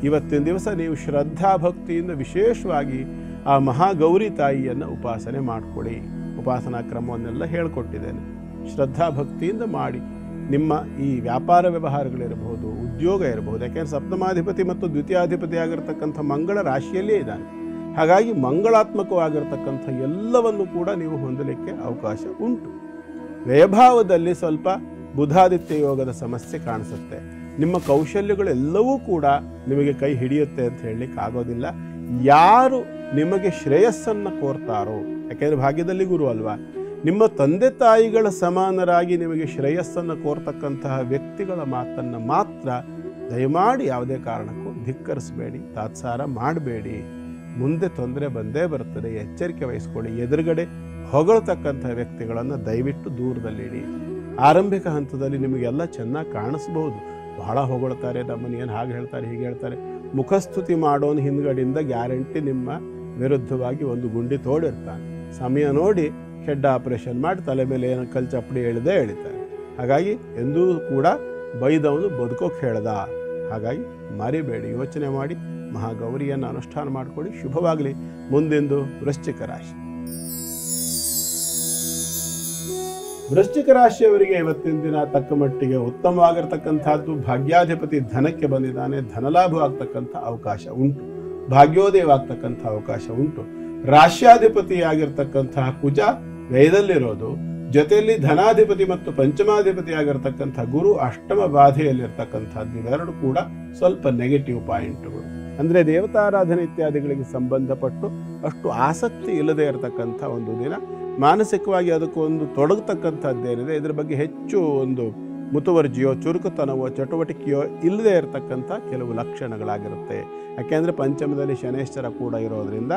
ಇವತ್ತಿನ ದಿವಸ ನೀವು ಶ್ರದ್ಧಾ ಭಕ್ತಿಯಿಂದ ವಿಶೇಷವಾಗಿ ಆ ಮಹಾಗೌರಿ ತಾಯಿಯನ್ನು ಉಪಾಸನೆ ಮಾಡಿಕೊಳ್ಳಿ. ಉಪಾಸನಾ ಕ್ರಮವನ್ನೆಲ್ಲ ಹೇಳಿಕೊಟ್ಟಿದ್ದೇನೆ. ಶ್ರದ್ಧಾ ಭಕ್ತಿಯಿಂದ ಮಾಡಿ. ನಿಮ್ಮ ಈ ವ್ಯಾಪಾರ ವ್ಯವಹಾರಗಳಿರಬಹುದು, ಉದ್ಯೋಗ ಇರಬಹುದು. ಯಾಕೆಂದರೆ ಸಪ್ತಮಾಧಿಪತಿ ಮತ್ತು ದ್ವಿತೀಯಾಧಿಪತಿ ಆಗಿರತಕ್ಕಂಥ ಮಂಗಳ ರಾಶಿಯಲ್ಲೇ ಇದ್ದಾನೆ. ಹಾಗಾಗಿ ಮಂಗಳಾತ್ಮಕವಾಗಿರ್ತಕ್ಕಂಥ ಎಲ್ಲವನ್ನು ಕೂಡ ನೀವು ಹೊಂದಲಿಕ್ಕೆ ಅವಕಾಶ ಉಂಟು. ವ್ಯಯಭಾವದಲ್ಲಿ ಸ್ವಲ್ಪ ಬುಧಾದಿತ್ಯ ಯೋಗದ ಸಮಸ್ಯೆ ಕಾಣಿಸುತ್ತೆ. ನಿಮ್ಮ ಕೌಶಲ್ಯಗಳೆಲ್ಲವೂ ಕೂಡ ನಿಮಗೆ ಕೈ ಹಿಡಿಯುತ್ತೆ ಅಂತ ಹೇಳಲಿಕ್ಕೆ ಆಗೋದಿಲ್ಲ. ಯಾರು ನಿಮಗೆ ಶ್ರೇಯಸ್ಸನ್ನು ಕೋರ್ತಾರೋ, ಯಾಕೆಂದರೆ ಭಾಗ್ಯದಲ್ಲಿ ಗುರು ಅಲ್ವಾ, ನಿಮ್ಮ ತಂದೆ ತಾಯಿಗಳ ಸಮಾನರಾಗಿ ನಿಮಗೆ ಶ್ರೇಯಸ್ಸನ್ನು ಕೋರ್ತಕ್ಕಂತಹ ವ್ಯಕ್ತಿಗಳ ಮಾತನ್ನು ಮಾತ್ರ ದಯಮಾಡಿ ಯಾವುದೇ ಕಾರಣಕ್ಕೂ ಧಿಕ್ಕರಿಸಬೇಡಿ, ತಾತ್ಸಾರ ಮಾಡಬೇಡಿ. ಮುಂದೆ ತೊಂದರೆ ಬಂದೇ ಬರ್ತದೆ, ಎಚ್ಚರಿಕೆ ವಹಿಸ್ಕೊಳ್ಳಿ. ಎದುರುಗಡೆ ಹೊಗಳ್ತಕ್ಕಂಥ ವ್ಯಕ್ತಿಗಳನ್ನು ದಯವಿಟ್ಟು ದೂರದಲ್ಲಿಡಿ. ಆರಂಭಿಕ ಹಂತದಲ್ಲಿ ನಿಮಗೆಲ್ಲ ಚೆನ್ನಾಗಿ ಕಾಣಿಸ್ಬೋದು. ಬಹಳ ಹೊಗಳ್ತಾರೆ, ನಮ್ಮನ್ನು ಏನು ಹಾಗೆ ಹೇಳ್ತಾರೆ, ಹೀಗೆ ಹೇಳ್ತಾರೆ. ಮುಖಸ್ತುತಿ ಮಾಡೋನು ಹಿಂದ್ಗಡೆಯಿಂದ ಗ್ಯಾರಂಟಿ ನಿಮ್ಮ ವಿರುದ್ಧವಾಗಿ ಒಂದು ಗುಂಡಿ ತೋಡಿರ್ತಾನೆ. ಸಮಯ ನೋಡಿ ಹೆಡ್ ಆಪರೇಷನ್ ಮಾಡಿ ತಲೆ ಮೇಲೆ ಏನು ಕಲ್ ಚಪ್ಪಡಿ ಎಳಿತಾರೆ. ಹಾಗಾಗಿ ಎಂದೂ ಕೂಡ ಬೈದವನು ಬದುಕೋಕೆ ಹೇಳ್ದ. ಹಾಗಾಗಿ ಮರಿಬೇಡಿ, ಯೋಚನೆ ಮಾಡಿ ಮಹಾಗೌರಿಯನ್ನು ಅನುಷ್ಠಾನ ಮಾಡಿಕೊಳ್ಳಿ. ಶುಭವಾಗಲಿ. ಮುಂದೆಂದು ವೃಶ್ಚಿಕ ರಾಶಿ. ವೃಶ್ಚಿಕ ರಾಶಿಯವರಿಗೆ ಇವತ್ತಿನ ದಿನ ತಕ್ಕ ಮಟ್ಟಿಗೆ ಉತ್ತಮವಾಗಿರ್ತಕ್ಕಂಥದ್ದು. ಭಾಗ್ಯಾಧಿಪತಿ ಧನಕ್ಕೆ ಬಂದಿದ್ದಾನೆ, ಧನಲಾಭವಾಗ್ತಕ್ಕಂಥ ಅವಕಾಶ ಉಂಟು, ಭಾಗ್ಯೋದಯವಾಗ್ತಕ್ಕಂಥ ಅವಕಾಶ ಉಂಟು. ರಾಶ್ಯಾಧಿಪತಿಯಾಗಿರ್ತಕ್ಕಂತಹ ಕುಜ ವ್ಯಯದಲ್ಲಿರೋದು, ಜೊತೆಯಲ್ಲಿ ಧನಾಧಿಪತಿ ಮತ್ತು ಪಂಚಮಾಧಿಪತಿ ಆಗಿರ್ತಕ್ಕಂಥ ಗುರು ಅಷ್ಟಮ ಬಾಧೆಯಲ್ಲಿರ್ತಕ್ಕಂಥದ್ದು, ಇವೆರಡು ಕೂಡ ಸ್ವಲ್ಪ ನೆಗೆಟಿವ್ ಪಾಯಿಂಟ್ಗಳು. ಅಂದರೆ ದೇವತಾರಾಧನೆ ಇತ್ಯಾದಿಗಳಿಗೆ ಸಂಬಂಧಪಟ್ಟು ಅಷ್ಟು ಆಸಕ್ತಿ ಇಲ್ಲದೆ ಇರತಕ್ಕಂಥ ಒಂದು ದಿನ. ಮಾನಸಿಕವಾಗಿ ಅದಕ್ಕೊಂದು ತೊಡಗತಕ್ಕಂಥದ್ದೇನಿದೆ, ಇದರ ಬಗ್ಗೆ ಹೆಚ್ಚು ಒಂದು ಮುತುವರ್ಜಿಯೋ ಚುರುಕುತನವೋ ಚಟುವಟಿಕೆಯೋ ಇಲ್ಲದೆ ಇರತಕ್ಕಂಥ ಕೆಲವು ಲಕ್ಷಣಗಳಾಗಿರುತ್ತೆ. ಯಾಕೆಂದರೆ ಪಂಚಮದಲ್ಲಿ ಶನೇಶ್ವರ ಕೂಡ ಇರೋದರಿಂದ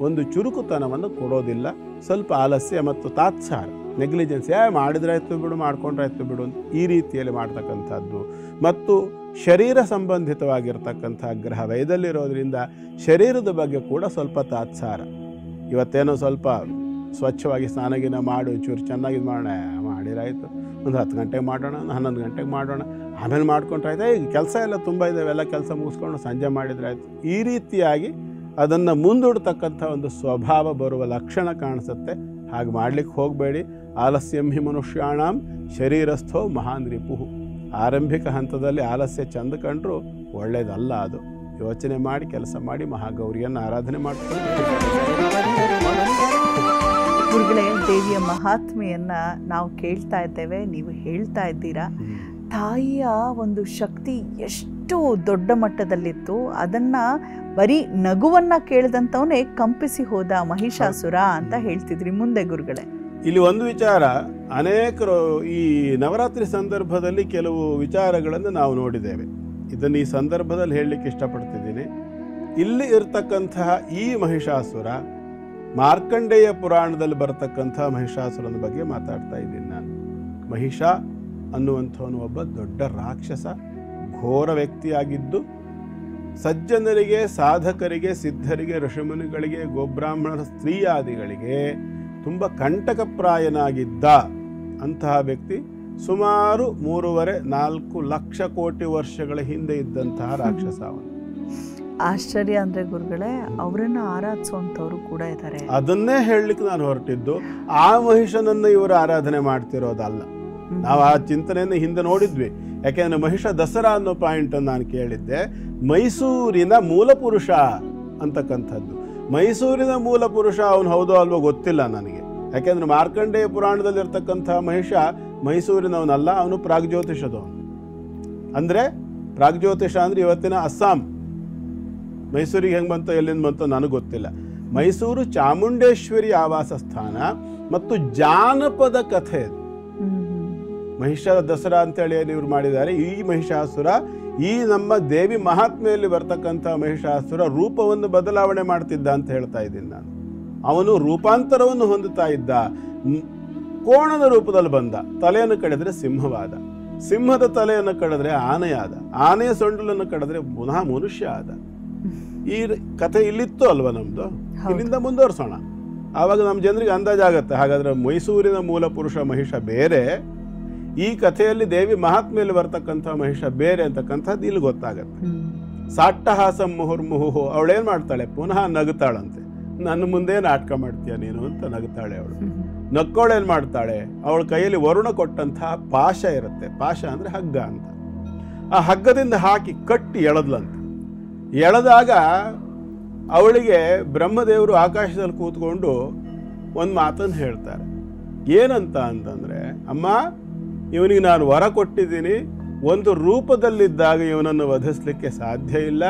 ಒಂದು ಚುರುಕುತನವನ್ನು ಕೊಡೋದಿಲ್ಲ. ಸ್ವಲ್ಪ ಆಲಸ್ಯ ಮತ್ತು ತಾತ್ಸಾರ, ನೆಗ್ಲಿಜೆನ್ಸ್, ಮಾಡಿದ್ರಾಯ್ತು ಬಿಡು, ಮಾಡ್ಕೊಂಡ್ರಾಯ್ತು ಬಿಡು ಅಂತ ಈ ರೀತಿಯಲ್ಲಿ ಮಾಡ್ತಕ್ಕಂಥದ್ದು. ಮತ್ತು ಶರೀರ ಸಂಬಂಧಿತವಾಗಿರ್ತಕ್ಕಂಥ ಗ್ರಹ ವಯದಲ್ಲಿರೋದ್ರಿಂದ ಶರೀರದ ಬಗ್ಗೆ ಕೂಡ ಸ್ವಲ್ಪ ತಾತ್ಸಾರ. ಇವತ್ತೇನೋ ಸ್ವಲ್ಪ ಸ್ವಚ್ಛವಾಗಿ ಸ್ನಾನಗಿನ ಮಾಡು, ಚೂರು ಚೆನ್ನಾಗಿ ಮಾಡೋಣ, ಮಾಡಿರಾಯ್ತು, ಒಂದು 10 ಗಂಟೆಗೆ ಮಾಡೋಣ, 11 ಗಂಟೆಗೆ ಮಾಡೋಣ, ಆಮೇಲೆ ಮಾಡ್ಕೊಂಡ್ರಾಯ್ತು, ಈಗ ಕೆಲಸ ಎಲ್ಲ ತುಂಬ ಇದ್ದಾವೆಲ್ಲ ಕೆಲಸ ಮುಗಿಸ್ಕೊಂಡು ಸಂಜೆ ಮಾಡಿದ್ರಾಯ್ತು. ಈ ರೀತಿಯಾಗಿ ಅದನ್ನು ಮುಂದೂಡ್ತಕ್ಕಂಥ ಒಂದು ಸ್ವಭಾವ ಬರುವ ಲಕ್ಷಣ ಕಾಣಿಸುತ್ತೆ. ಹಾಗೆ ಮಾಡ್ಲಿಕ್ಕೆ ಹೋಗಬೇಡಿ. ಆಲಸ್ಯಂ ಹಿ ಮನುಷ್ಯಾಣಂ ಶರೀರಸ್ಥೋ ಮಹಾನ್ ರಿಪುಹು. ಆರಂಭಿಕ ಹಂತದಲ್ಲಿ ಆಲಸ್ಯ ಚಂದ ಕಂಡ್ರು ಒಳ್ಳೇದಲ್ಲ. ಅದು ಯೋಚನೆ ಮಾಡಿ ಕೆಲಸ ಮಾಡಿ ಮಹಾಗೌರಿಯನ್ನು ಆರಾಧನೆ ಮಾಡ್ಕೊಂಡು ಗುರುಗಳೇ, ದೇವಿಯ ಮಹಾತ್ಮೆಯನ್ನ ನಾವು ಕೇಳ್ತಾ ಇದ್ದೇವೆ, ನೀವು ಹೇಳ್ತಾ ಇದ್ದೀರಾ. ತಾಯಿಯ ಒಂದು ಶಕ್ತಿ ಎಷ್ಟು ದೊಡ್ಡ ಮಟ್ಟದಲ್ಲಿತ್ತು, ಅದನ್ನ ಬರೀ ನಗುವನ್ನ ಕೇಳಿದಂಥವನೇ ಕಂಪಿಸಿ ಹೋದ ಮಹಿಷಾಸುರ ಅಂತ ಹೇಳ್ತಿದ್ರಿ. ಮುಂದೆ ಗುರುಗಳೇ, ಇಲ್ಲಿ ಒಂದು ವಿಚಾರ, ಅನೇಕರು ಈ ನವರಾತ್ರಿ ಸಂದರ್ಭದಲ್ಲಿ ಕೆಲವು ವಿಚಾರಗಳನ್ನು ನಾವು ನೋಡಿದ್ದೇವೆ. ಇದನ್ನು ಈ ಸಂದರ್ಭದಲ್ಲಿ ಹೇಳಲಿಕ್ಕೆ ಇಷ್ಟಪಡ್ತಿದ್ದೀನಿ. ಇಲ್ಲಿ ಇರ್ತಕ್ಕಂತಹ ಈ ಮಹಿಷಾಸುರ ಮಾರ್ಕಂಡೇಯ ಪುರಾಣದಲ್ಲಿ ಬರತಕ್ಕಂಥ ಮಹಿಷಾಸುರನ ಬಗ್ಗೆ ಮಾತಾಡ್ತಾ ಇದ್ದೀನಿ ನಾನು. ಮಹಿಷ ಅನ್ನುವಂಥವನು ಒಬ್ಬ ದೊಡ್ಡ ರಾಕ್ಷಸ, ಘೋರ ವ್ಯಕ್ತಿಯಾಗಿದ್ದು ಸಜ್ಜನರಿಗೆ, ಸಾಧಕರಿಗೆ, ಸಿದ್ಧರಿಗೆ, ಋಷಿಮುನಿಗಳಿಗೆ, ಗೋಬ್ರಾಹ್ಮಣರ ಸ್ತ್ರೀಯಾದಿಗಳಿಗೆ ತುಂಬ ಕಂಟಕಪ್ರಾಯನಾಗಿದ್ದ ಅಂತಹ ವ್ಯಕ್ತಿ. ಸುಮಾರು 3.5-4 ಲಕ್ಷ ಕೋಟಿ ವರ್ಷಗಳ ಹಿಂದೆ ಇದ್ದಂತಹ ರಾಕ್ಷಸ ಅವನು. ಆಶ್ಚರ್ಯ ಅಂದ್ರೆ ಗುರುಗಳೇ, ಅವರನ್ನ ಆರಾಧಿಸುವಂಥವ್ರು ಕೂಡ ಇದ್ದಾರೆ. ಅದನ್ನೇ ಹೇಳಲಿಕ್ಕೆ ನಾನು ಹೊರಟಿದ್ದು. ಆ ಮಹಿಷನನ್ನು ಇವರು ಆರಾಧನೆ ಮಾಡ್ತಿರೋದಲ್ಲ. ನಾವು ಆ ಚಿಂತನೆಯನ್ನು ಹಿಂದೆ ನೋಡಿದ್ವಿ. ಯಾಕೆಂದ್ರೆ ಮಹಿಷ ದಸರಾ ಅನ್ನೋ ಪಾಯಿಂಟ್ ಅನ್ನು ನಾನು ಕೇಳಿದ್ದೆ. ಮೈಸೂರಿನ ಮೂಲ ಪುರುಷ ಅಂತಕ್ಕಂಥದ್ದು. ಮೈಸೂರಿನ ಮೂಲ ಪುರುಷ ಅವನು ಹೌದೋ ಅಲ್ವೋ ಗೊತ್ತಿಲ್ಲ ನನಗೆ. ಯಾಕೆಂದ್ರೆ ಮಾರ್ಕಂಡೇಯ ಪುರಾಣದಲ್ಲಿರ್ತಕ್ಕಂಥ ಮಹಿಷ ಮೈಸೂರಿನವನಲ್ಲ, ಅವನು ಪ್ರಾಗ್ಜ್ಯೋತಿಷದವನು. ಅಂದರೆ ಪ್ರಾಗ್ಜ್ಯೋತಿಷ ಅಂದರೆ ಇವತ್ತಿನ ಅಸ್ಸಾಂ. ಮೈಸೂರಿಗೆ ಹೆಂಗೆ ಬಂತೋ ಎಲ್ಲಿಂದ ಬಂತೋ ನನಗೆ ಗೊತ್ತಿಲ್ಲ. ಮೈಸೂರು ಚಾಮುಂಡೇಶ್ವರಿ ಆವಾಸ ಸ್ಥಾನ ಮತ್ತು ಜಾನಪದ ಕಥೆ. ಮಹಿಷ ದಸರಾ ಅಂತೇಳಿ ಏನು ಇವ್ರು ಮಾಡಿದ್ದಾರೆ. ಈ ಮಹಿಷಾಸುರ, ಈ ನಮ್ಮ ದೇವಿ ಮಹಾತ್ಮೆಯಲ್ಲಿ ಬರ್ತಕ್ಕಂಥ ಮಹಿಷಾಸುರ ರೂಪವನ್ನು ಬದಲಾವಣೆ ಮಾಡ್ತಿದ್ದ ಅಂತ ಹೇಳ್ತಾ ಇದ್ದೀನಿ ನಾನು. ಅವನು ರೂಪಾಂತರವನ್ನು ಹೊಂದುತ್ತಾ ಇದ್ದ. ಕೋಣದ ರೂಪದಲ್ಲಿ ಬಂದ. ತಲೆಯನ್ನು ಕಡಿದ್ರೆ ಸಿಂಹವಾದ, ಸಿಂಹದ ತಲೆಯನ್ನು ಕಡಿದ್ರೆ ಆನೆಯಾದ, ಆನೆಯ ಸೊಂಡಲನ್ನು ಕಡಿದ್ರೆ ಪುನಃ ಮನುಷ್ಯ ಆದ. ಈ ಕಥೆ ಇಲ್ಲಿತ್ತು ಅಲ್ವಾ ನಮ್ದು. ಇಲ್ಲಿಂದ ಮುಂದುವರ್ಸೋಣ, ಆವಾಗ ನಮ್ಮ ಜನರಿಗೆ ಅಂದಾಜಾಗತ್ತೆ. ಹಾಗಾದ್ರೆ ಮೈಸೂರಿನ ಮೂಲ ಪುರುಷ ಮಹಿಷ ಬೇರೆ, ಈ ಕಥೆಯಲ್ಲಿ ದೇವಿ ಮಹಾತ್ಮೆಯಲ್ಲಿ ಬರ್ತಕ್ಕಂಥ ಮಹಿಷ ಬೇರೆ ಅಂತಕ್ಕಂಥದ್ದು ಇಲ್ಲಿ ಗೊತ್ತಾಗತ್ತೆ. ಸಾಟ್ಟಹಾಸಂ ಮುಹುರ್ಮುಹು. ಅವಳೇನ್ ಮಾಡ್ತಾಳೆ, ಪುನಃ ನಗುತ್ತಾಳಂತೆ. ನನ್ನ ಮುಂದೆ ನಾಟಕ ಮಾಡ್ತೀಯ ನೀನು ಅಂತ ನಗುತ್ತಾಳೆ ಅವಳು. ನಕ್ಕೋಳೇನ್ ಮಾಡ್ತಾಳೆ, ಅವಳ ಕೈಯಲ್ಲಿ ವರುಣ ಕೊಟ್ಟಂತಹ ಪಾಶ ಇರುತ್ತೆ. ಪಾಶ ಅಂದ್ರೆ ಹಗ್ಗ ಅಂತ. ಆ ಹಗ್ಗದಿಂದ ಹಾಕಿ ಕಟ್ಟಿ ಎಳೆದ್ಲಂತೆ. ಎಳೆದಾಗ ಅವಳಿಗೆ ಬ್ರಹ್ಮದೇವರು ಆಕಾಶದಲ್ಲಿ ಕೂತ್ಕೊಂಡು ಒಂದು ಮಾತನ್ನು ಹೇಳ್ತಾರೆ. ಏನಂತ ಅಂತಂದ್ರೆ, ಅಮ್ಮ, ಇವನಿಗೆ ನಾನು ವರ ಕೊಟ್ಟಿದ್ದೀನಿ. ಒಂದು ರೂಪದಲ್ಲಿದ್ದಾಗ ಇವನನ್ನು ವಧಿಸ್ಲಿಕ್ಕೆ ಸಾಧ್ಯ ಇಲ್ಲ.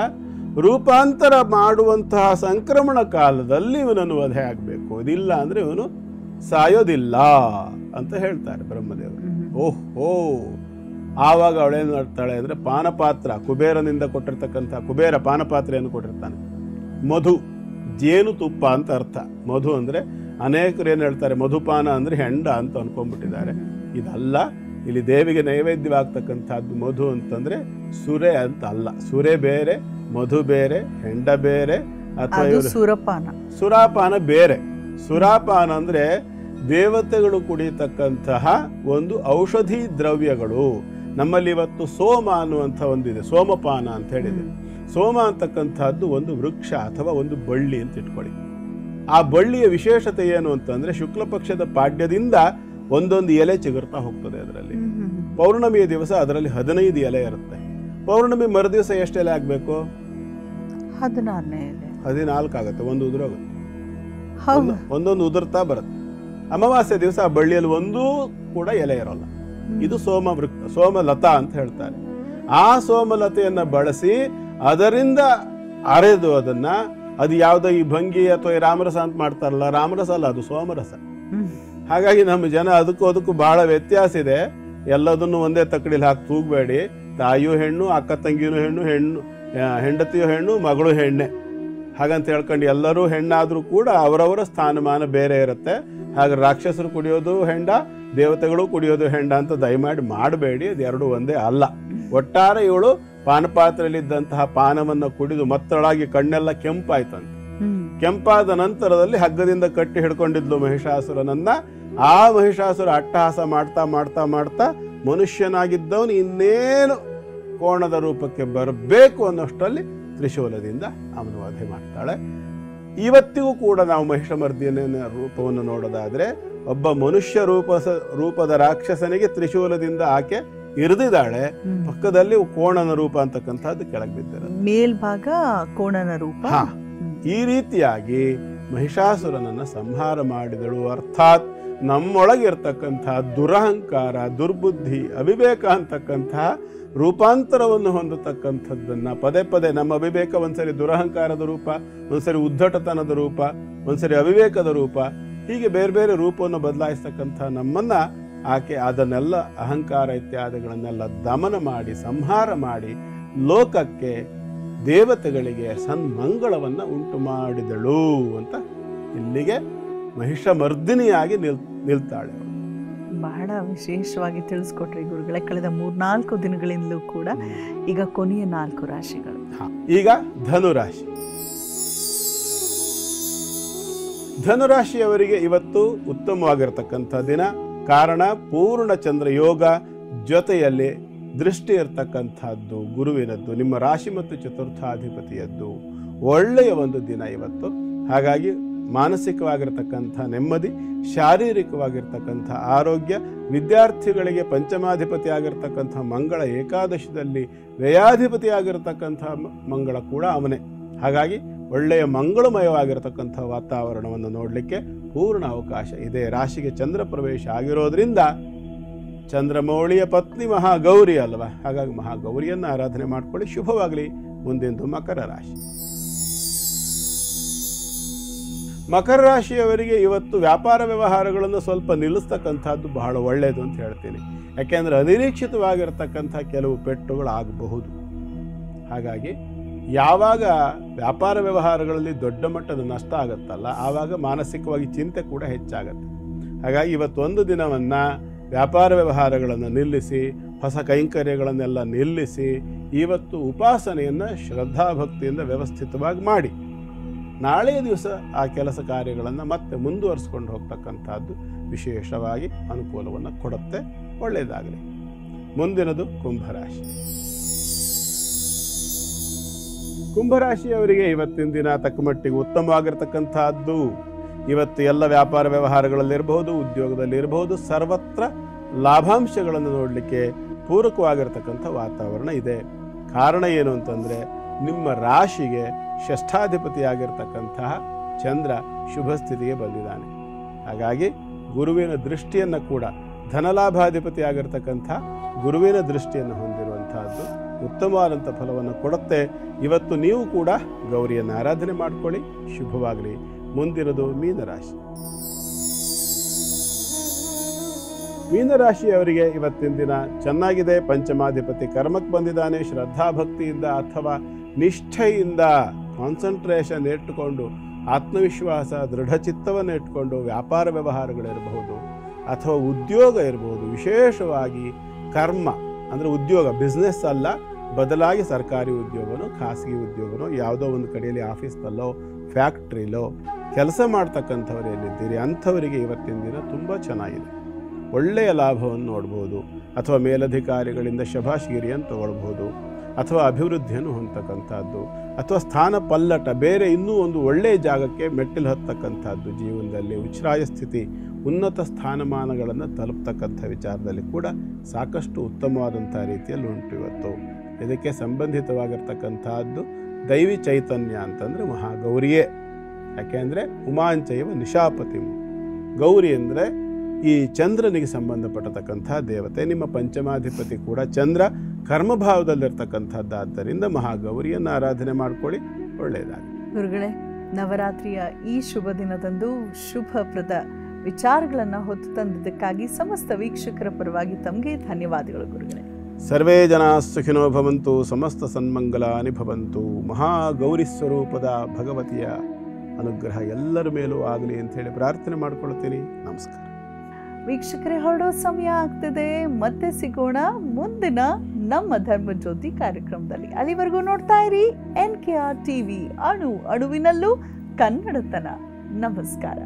ರೂಪಾಂತರ ಮಾಡುವಂತಹ ಸಂಕ್ರಮಣ ಕಾಲದಲ್ಲಿ ಇವನನ್ನು ವಧೆ ಆಗಬೇಕು. ಇದಿಲ್ಲ ಅಂದ್ರೆ ಇವನು ಸಾಯೋದಿಲ್ಲ ಅಂತ ಹೇಳ್ತಾರೆ ಬ್ರಹ್ಮದೇವರು. ಓಹೋ. ಆವಾಗ ಅವಳೇನು ಮಾಡ್ತಾಳೆ ಅಂದ್ರೆ, ಪಾನಪಾತ್ರ, ಕುಬೇರನಿಂದ ಕೊಟ್ಟಿರ್ತಕ್ಕಂಥ, ಕುಬೇರ ಪಾನಪಾತ್ರೆಯನ್ನು ಕೊಟ್ಟಿರ್ತಾನೆ. ಮಧು, ಜೇನು ತುಪ್ಪ ಅಂತ ಅರ್ಥ. ಮಧು ಅಂದ್ರೆ ಅನೇಕರು ಏನು ಹೇಳ್ತಾರೆ, ಮಧುಪಾನ ಅಂದ್ರೆ ಹೆಂಡ ಅಂತ ಅನ್ಕೊಂಡ್ಬಿಟ್ಟಿದ್ದಾರೆ. ಇದಲ್ಲ. ಇಲ್ಲಿ ದೇವಿಗೆ ನೈವೇದ್ಯವಾಗ್ತಕ್ಕಂಥದ್ದು ಮಧು ಅಂತಂದ್ರೆ ಸುರೆ ಅಂತ ಅಲ್ಲ. ಸುರೆ ಬೇರೆ, ಮಧು ಬೇರೆ, ಹೆಂಡ ಬೇರೆ. ಅಥವಾ ಸುರಾಪಾನ ಬೇರೆ. ಸುರಾಪಾನ ಅಂದ್ರೆ ದೇವತೆಗಳು ಕುಡಿಯತಕ್ಕಂತಹ ಒಂದು ಔಷಧಿ ದ್ರವ್ಯಗಳು. ನಮ್ಮಲ್ಲಿ ಇವತ್ತು ಸೋಮ ಅನ್ನುವಂಥ ಒಂದಿದೆ, ಸೋಮಪಾನ ಅಂತ ಹೇಳಿದೆ. ಸೋಮ ಅಂತಕ್ಕಂಥದ್ದು ಒಂದು ವೃಕ್ಷ ಅಥವಾ ಒಂದು ಬಳ್ಳಿ ಅಂತ ಇಟ್ಕೊಳ್ಳಿ. ಆ ಬಳ್ಳಿಯ ವಿಶೇಷತೆ ಏನು ಅಂತಂದ್ರೆ, ಶುಕ್ಲ ಪಕ್ಷದ ಪಾಡ್ಯದಿಂದ ಒಂದೊಂದು ಎಲೆ ಚಿಗುರ್ತಾ ಹೋಗ್ತದೆ ಅದರಲ್ಲಿ. ಪೌರ್ಣಮಿಯ ದಿವಸ ಅದರಲ್ಲಿ 15 ಎಲೆ ಇರುತ್ತೆ. ಪೌರ್ಣಮಿ ಮರುದಿವಸ ಎಷ್ಟು ಎಲೆ ಆಗಬೇಕು? 14ನೇ ಎಲೆ. 14 ಆಗುತ್ತೆ, ಒಂದು ಉದುರೋಗುತ್ತೆ, ಒಂದೊಂದು ಉದುರ್ತಾ ಬರುತ್ತೆ. ಅಮಾವಾಸ್ಯೆ ದಿವಸ ಆ ಬಳ್ಳಿಯಲ್ಲಿ ಒಂದೂ ಕೂಡ ಎಲೆ ಇರೋಲ್ಲ. ಇದು ಸೋಮಲತಾ ಅಂತ ಹೇಳ್ತಾರೆ. ಆ ಸೋಮಲತೆಯನ್ನ ಬಳಸಿ ಅದರಿಂದ ಅರೆದು ಅದನ್ನ, ಅದು ಯಾವುದೋ ಈ ಭಂಗಿ ಅಥವಾ ಈ ರಾಮರಸ ಅಂತ ಮಾಡ್ತಾರಲ್ಲ, ರಾಮರಸ ಅಲ್ಲ, ಅದು ಸೋಮರಸ. ಹಾಗಾಗಿ ನಮ್ಮ ಜನ ಅದಕ್ಕೂ ಬಹಳ ವ್ಯತ್ಯಾಸ ಇದೆ. ಎಲ್ಲದನ್ನು ಒಂದೇ ತಕ್ಕಡಿಲಿ ಹಾಕಿ ತೂಗಬೇಡಿ. ತಾಯಿಯೂ ಹೆಣ್ಣು, ಅಕ್ಕ ತಂಗಿಯೂ ಹೆಣ್ಣು, ಹೆಂಡತಿಯೂ ಹೆಣ್ಣು, ಮಗಳು ಹೆಣ್ಣೆ ಹಾಗಂತ ಹೇಳ್ಕೊಂಡು ಎಲ್ಲರೂ ಹೆಣ್ಣಾದರೂ ಕೂಡ ಅವರವರ ಸ್ಥಾನಮಾನ ಬೇರೆ ಇರುತ್ತೆ. ಹಾಗೆ ರಾಕ್ಷಸರು ಕುಡಿಯೋದು ಹೆಂಡ, ದೇವತೆಗಳು ಕುಡಿಯೋದು ಹೆಂಡ ಅಂತ ದಯಮಾಡಿ ಮಾಡಬೇಡಿ. ಅದು ಎರಡೂ ಒಂದೇ ಅಲ್ಲ. ಒಟ್ಟಾರೆ ಇವಳು ಪಾನಪಾತ್ರೆಯಲ್ಲಿದ್ದಂತಹ ಪಾನವನ್ನು ಕುಡಿದು ಮತ್ತಳಾಗಿ ಕಣ್ಣೆಲ್ಲ ಕೆಂಪಾಯ್ತಂತೆ. ಕೆಂಪಾದ ನಂತರದಲ್ಲಿ ಹಗ್ಗದಿಂದ ಕಟ್ಟಿ ಹಿಡ್ಕೊಂಡಿದ್ಲು ಮಹಿಷಾಸುರನನ್ನ. ಆ ಮಹಿಷಾಸುರ ಅಟ್ಟಹಾಸ ಮಾಡ್ತಾ ಮಾಡ್ತಾ ಮಾಡ್ತಾ ಮನುಷ್ಯನಾಗಿದ್ದವನು ಇನ್ನೇನು ಕೋಣದ ರೂಪಕ್ಕೆ ಬರಬೇಕು ಅನ್ನೋಷ್ಟರಲ್ಲಿ ತ್ರಿಶೂಲದಿಂದ ಅವನು ವಧೆ ಮಾಡ್ತಾಳೆ. ಇವತ್ತಿಗೂ ಕೂಡ ನಾವು ಮಹಿಷಮರ್ದಿನ ರೂಪವನ್ನು ನೋಡೋದಾದ್ರೆ ಒಬ್ಬ ಮನುಷ್ಯ ರೂಪದ ರಾಕ್ಷಸನಿಗೆ ತ್ರಿಶೂಲದಿಂದ ಆಕೆ ಇರಿದಿದ್ದಾಳೆ. ಪಕ್ಕದಲ್ಲಿ ಕೋಣನ ರೂಪ ಅಂತಕ್ಕಂಥದ್ದು ಕೆಳಗೆ ಬಿದ್ದಿದೆ, ಮೇಲ್ಭಾಗ ಕೋಣನ ರೂಪ. ಈ ರೀತಿಯಾಗಿ ಮಹಿಷಾಸುರನನ್ನ ಸಂಹಾರ ಮಾಡಿದಳು. ಅರ್ಥಾತ್ ನಮ್ಮೊಳಗಿರ್ತಕ್ಕಂತಹ ದುರಹಂಕಾರ, ದುರ್ಬುದ್ಧಿ, ಅವಿವೇಕ ಅಂತಕ್ಕಂತಹ ರೂಪಾಂತರವನ್ನು ಹೊಂದತಕ್ಕಂಥದ್ದನ್ನ ಪದೇ ಪದೇ ನಮ್ಮ ಅವಿವೇಕ ಒಂದ್ಸರಿ ದುರಹಂಕಾರದ ರೂಪ, ಒಂದ್ಸರಿ ಉದ್ದಟತನದ ರೂಪ, ಒಂದ್ಸರಿ ಅವಿವೇಕದ ರೂಪ, ಹೀಗೆ ಬೇರೆ ಬೇರೆ ರೂಪವನ್ನು ಬದಲಾಯಿಸ್ತಕ್ಕಂಥ ನಮ್ಮನ್ನ ಆಕೆ ಅದನ್ನೆಲ್ಲ ಅಹಂಕಾರ ಇತ್ಯಾದಿಗಳನ್ನೆಲ್ಲ ದಮನ ಮಾಡಿ ಸಂಹಾರ ಮಾಡಿ ಲೋಕಕ್ಕೆ, ದೇವತೆಗಳಿಗೆ ಸನ್ಮಂಗಳವನ್ನ ಉಂಟು ಮಾಡಿದಳು ಅಂತ ಇಲ್ಲಿಗೆ ಮಹಿಷಮರ್ದಿನಿಯಾಗಿ ನಿಲ್ತಾಳೆ. ಬಹಳ ವಿಶೇಷವಾಗಿ ತಿಳಿಸ್ಕೊಟ್ರಿ ಗುರುಗಳೇ. ಕಳೆದ 3-4 ದಿನಗಳಿಂದಲೂ ಕೂಡ ಈಗ ಕೊನೆಯ 4 ರಾಶಿಗಳು. ಈಗ ಧನುರಾಶಿ. ಧನುರಾಶಿಯವರಿಗೆ ಇವತ್ತು ಉತ್ತಮವಾಗಿರ್ತಕ್ಕಂಥ ದಿನ. ಕಾರಣ ಪೂರ್ಣ ಚಂದ್ರ ಯೋಗ, ಜೊತೆಯಲ್ಲಿ ದೃಷ್ಟಿ ಇರ್ತಕ್ಕಂಥದ್ದು ಗುರುವಿನದ್ದು, ನಿಮ್ಮ ರಾಶಿ ಮತ್ತು ಚತುರ್ಥಾಧಿಪತಿಯದ್ದು. ಒಳ್ಳೆಯ ಒಂದು ದಿನ ಇವತ್ತು. ಹಾಗಾಗಿ ಮಾನಸಿಕವಾಗಿರ್ತಕ್ಕಂಥ ನೆಮ್ಮದಿ, ಶಾರೀರಿಕವಾಗಿರ್ತಕ್ಕಂಥ ಆರೋಗ್ಯ, ವಿದ್ಯಾರ್ಥಿಗಳಿಗೆ ಪಂಚಮಾಧಿಪತಿ ಆಗಿರ್ತಕ್ಕಂಥ ಮಂಗಳ ಏಕಾದಶದಲ್ಲಿ ವ್ಯಯಾಧಿಪತಿ ಆಗಿರ್ತಕ್ಕಂಥ ಮಂಗಳ ಕೂಡ ಅವನೇ. ಹಾಗಾಗಿ ಒಳ್ಳೆಯ ಮಂಗಳಮಯವಾಗಿರತಕ್ಕಂಥ ವಾತಾವರಣವನ್ನು ನೋಡಲಿಕ್ಕೆ ಪೂರ್ಣ ಅವಕಾಶ ಇದೆ. ರಾಶಿಗೆ ಚಂದ್ರ ಪ್ರವೇಶ ಆಗಿರೋದ್ರಿಂದ ಚಂದ್ರಮೌಳಿಯ ಪತ್ನಿ ಮಹಾಗೌರಿ ಅಲ್ವಾ, ಹಾಗಾಗಿ ಮಹಾಗೌರಿಯನ್ನು ಆರಾಧನೆ ಮಾಡ್ಕೊಳ್ಳಿ. ಶುಭವಾಗಲಿ. ಮುಂದಿನ ಮಕರ ರಾಶಿ. ಮಕರ ರಾಶಿಯವರಿಗೆ ಇವತ್ತು ವ್ಯಾಪಾರ ವ್ಯವಹಾರಗಳನ್ನು ಸ್ವಲ್ಪ ನಿಲ್ಲಿಸ್ತಕ್ಕಂಥದ್ದು ಬಹಳ ಒಳ್ಳೆಯದು ಅಂತ ಹೇಳ್ತೀನಿ. ಯಾಕೆಂದರೆ ಅನಿರೀಕ್ಷಿತವಾಗಿರ್ತಕ್ಕಂಥ ಕೆಲವು ಪೆಟ್ಟುಗಳು ಆಗಬಹುದು. ಹಾಗಾಗಿ ಯಾವಾಗ ವ್ಯಾಪಾರ ವ್ಯವಹಾರಗಳಲ್ಲಿ ದೊಡ್ಡ ಮಟ್ಟದ ನಷ್ಟ ಆಗುತ್ತಲ್ಲ, ಆವಾಗ ಮಾನಸಿಕವಾಗಿ ಚಿಂತೆ ಕೂಡ ಹೆಚ್ಚಾಗತ್ತೆ. ಹಾಗಾಗಿ ಇವತ್ತೊಂದು ದಿನವನ್ನು ವ್ಯಾಪಾರ ವ್ಯವಹಾರಗಳನ್ನು ನಿಲ್ಲಿಸಿ, ಹೊಸ ಕೈಂಕರ್ಯಗಳನ್ನೆಲ್ಲ ನಿಲ್ಲಿಸಿ, ಇವತ್ತು ಉಪಾಸನೆಯನ್ನು ಶ್ರದ್ಧಾಭಕ್ತಿಯಿಂದ ವ್ಯವಸ್ಥಿತವಾಗಿ ಮಾಡಿ ನಾಳೆಯ ದಿವಸ ಆ ಕೆಲಸ ಕಾರ್ಯಗಳನ್ನು ಮತ್ತೆ ಮುಂದುವರಿಸ್ಕೊಂಡು ಹೋಗ್ತಕ್ಕಂಥದ್ದು ವಿಶೇಷವಾಗಿ ಅನುಕೂಲವನ್ನು ಕೊಡುತ್ತೆ. ಒಳ್ಳೆಯದಾಗಲಿ. ಮುಂದಿನದು ಕುಂಭರಾಶಿ. ಕುಂಭರಾಶಿಯವರಿಗೆ ಇವತ್ತಿನ ದಿನ ತಕ್ಕಮಟ್ಟಿಗೆ ಉತ್ತಮವಾಗಿರ್ತಕ್ಕಂಥದ್ದು. ಇವತ್ತು ಎಲ್ಲ ವ್ಯಾಪಾರ ವ್ಯವಹಾರಗಳಲ್ಲಿರಬಹುದು, ಉದ್ಯೋಗದಲ್ಲಿರಬಹುದು, ಸರ್ವತ್ರ ಲಾಭಾಂಶಗಳನ್ನು ನೋಡಲಿಕ್ಕೆ ಪೂರಕವಾಗಿರ್ತಕ್ಕಂಥ ವಾತಾವರಣ ಇದೆ. ಕಾರಣ ಏನು ಅಂತಂದರೆ ನಿಮ್ಮ ರಾಶಿಗೆ ಷಷ್ಠಾಧಿಪತಿಯಾಗಿರ್ತಕ್ಕಂತಹ ಚಂದ್ರ ಶುಭ ಸ್ಥಿತಿಗೆ ಬಂದಿದ್ದಾನೆ. ಹಾಗಾಗಿ ಗುರುವಿನ ದೃಷ್ಟಿಯನ್ನು ಕೂಡ, ಧನಲಾಭಾಧಿಪತಿ ಆಗಿರ್ತಕ್ಕಂಥ ಗುರುವಿನ ದೃಷ್ಟಿಯನ್ನು ಹೊಂದಿರುವಂತಹದ್ದು ಉತ್ತಮವಾದಂಥ ಫಲವನ್ನು ಕೊಡುತ್ತೆ. ಇವತ್ತು ನೀವು ಕೂಡ ಗೌರಿಯನ್ನು ಆರಾಧನೆ ಮಾಡಿಕೊಳ್ಳಿ. ಶುಭವಾಗಲಿ. ಮುಂದಿನದು ಮೀನರಾಶಿ. ಮೀನರಾಶಿಯವರಿಗೆ ಇವತ್ತಿನ ದಿನ ಚೆನ್ನಾಗಿದೆ. ಪಂಚಮಾಧಿಪತಿ ಕರ್ಮಕ್ಕೆ ಬಂದಿದ್ದಾನೆ. ಶ್ರದ್ಧಾಭಕ್ತಿಯಿಂದ ಅಥವಾ ನಿಷ್ಠೆಯಿಂದ ಕಾನ್ಸಂಟ್ರೇಷನ್ ಇಟ್ಟುಕೊಂಡು, ಆತ್ಮವಿಶ್ವಾಸ, ದೃಢಚಿತ್ತವನ್ನು ಇಟ್ಕೊಂಡು ವ್ಯಾಪಾರ ವ್ಯವಹಾರಗಳಿರಬಹುದು ಅಥವಾ ಉದ್ಯೋಗ ಇರಬಹುದು. ವಿಶೇಷವಾಗಿ ಕರ್ಮ ಅಂದರೆ ಉದ್ಯೋಗ, ಬಿಸ್ನೆಸ್ ಅಲ್ಲ, ಬದಲಾಗಿ ಸರ್ಕಾರಿ ಉದ್ಯೋಗನೋ ಖಾಸಗಿ ಉದ್ಯೋಗನೋ ಯಾವುದೋ ಒಂದು ಕಡೆಯಲ್ಲಿ ಆಫೀಸ್ನಲ್ಲೋ ಫ್ಯಾಕ್ಟ್ರಿಲೋ ಕೆಲಸ ಮಾಡ್ತಕ್ಕಂಥವ್ರು ಏನಿದ್ದೀರಿ ಅಂಥವರಿಗೆ ಇವತ್ತಿನ ದಿನ ತುಂಬ ಚೆನ್ನಾಗಿದೆ. ಒಳ್ಳೆಯ ಲಾಭವನ್ನು ನೋಡ್ಬೋದು, ಅಥವಾ ಮೇಲಧಿಕಾರಿಗಳಿಂದ ಶಭಾಶ್ಗಿರಿಯನ್ನು ತಗೊಳ್ಬೋದು, ಅಥವಾ ಅಭಿವೃದ್ಧಿಯನ್ನು ಹೊಂದತಕ್ಕಂಥದ್ದು, ಅಥವಾ ಸ್ಥಾನ ಪಲ್ಲಟ, ಬೇರೆ ಇನ್ನೂ ಒಂದು ಒಳ್ಳೆಯ ಜಾಗಕ್ಕೆ ಮೆಟ್ಟಿಲು ಹತ್ತಕ್ಕಂಥದ್ದು, ಜೀವನದಲ್ಲಿ ಉಚ್ಛ್ರಾಯ ಸ್ಥಿತಿ, ಉನ್ನತ ಸ್ಥಾನಮಾನಗಳನ್ನು ತಲುಪ್ತಕ್ಕಂಥ ವಿಚಾರದಲ್ಲಿ ಕೂಡ ಸಾಕಷ್ಟು ಉತ್ತಮವಾದಂಥ ರೀತಿಯಲ್ಲಿ ಉಂಟು ಇವತ್ತು. ಇದಕ್ಕೆ ಸಂಬಂಧಿತವಾಗಿರ್ತಕ್ಕಂಥದ್ದು ದೈವಿ ಚೈತನ್ಯ ಅಂತಂದರೆ ಮಹಾಗೌರಿಯೇ. ಯಾಕೆಂದರೆ ಉಮಾಂಚೈವ ನಿಶಾಪತಿ, ಗೌರಿ ಅಂದರೆ ಈ ಚಂದ್ರನಿಗೆ ಸಂಬಂಧಪಟ್ಟತಕ್ಕಂಥ ದೇವತೆ. ನಿಮ್ಮ ಪಂಚಮಾಧಿಪತಿ ಕೂಡ ಚಂದ್ರ ಕರ್ಮಭಾವದಲ್ಲಿರ್ತಕ್ಕಂಥದ್ದಾದ್ದರಿಂದ ಮಹಾಗೌರಿಯನ್ನು ಆರಾಧನೆ ಮಾಡಿಕೊಳ್ಳಿ, ಒಳ್ಳೆಯದಾಗಿ. ಗುರುಗಳೇ, ನವರಾತ್ರಿಯ ಈ ಶುಭ ದಿನದಂದು ಶುಭಪ್ರದ ವಿಚಾರಗಳನ್ನು ಹೊತ್ತು ತಂದಿದ್ದಕ್ಕಾಗಿ ಸಮಸ್ತ ವೀಕ್ಷಕರ ಪರವಾಗಿ ತಮಗೆ ಧನ್ಯವಾದಗಳು ಗುರುಗಳೇ. ಸರ್ವೇ ಜನ ಸುಖಿನೋ ಭವಂತು, ಸಮಸ್ತ ಸನ್ಮಂಗಲಾನಿ ಭವಂತು. ಮಹಾಗೌರಿ ಸ್ವರೂಪದ ಭಗವತಿಯ ಅನುಗ್ರಹ ಎಲ್ಲರ ಮೇಲೂ ಆಗಲಿ ಅಂತ ಹೇಳಿ ಪ್ರಾರ್ಥನೆ ಮಾಡ್ಕೊಳ್ತೀನಿ. ನಮಸ್ಕಾರ. ವೀಕ್ಷಕರೇ, ಹೊರಡೋ ಸಮಯ ಆಗ್ತಿದೆ. ಮತ್ತೆ ಸಿಗೋಣ ಮುಂದಿನ ನಮ್ಮ ಧರ್ಮಜ್ಯೋತಿ ಕಾರ್ಯಕ್ರಮದಲ್ಲಿ. ಅಲ್ಲಿವರೆಗೂ ನೋಡ್ತಾ ಇರಿ NKR TV, ಅಣುವಿನಲ್ಲೂ ಕನ್ನಡತನ. ನಮಸ್ಕಾರ.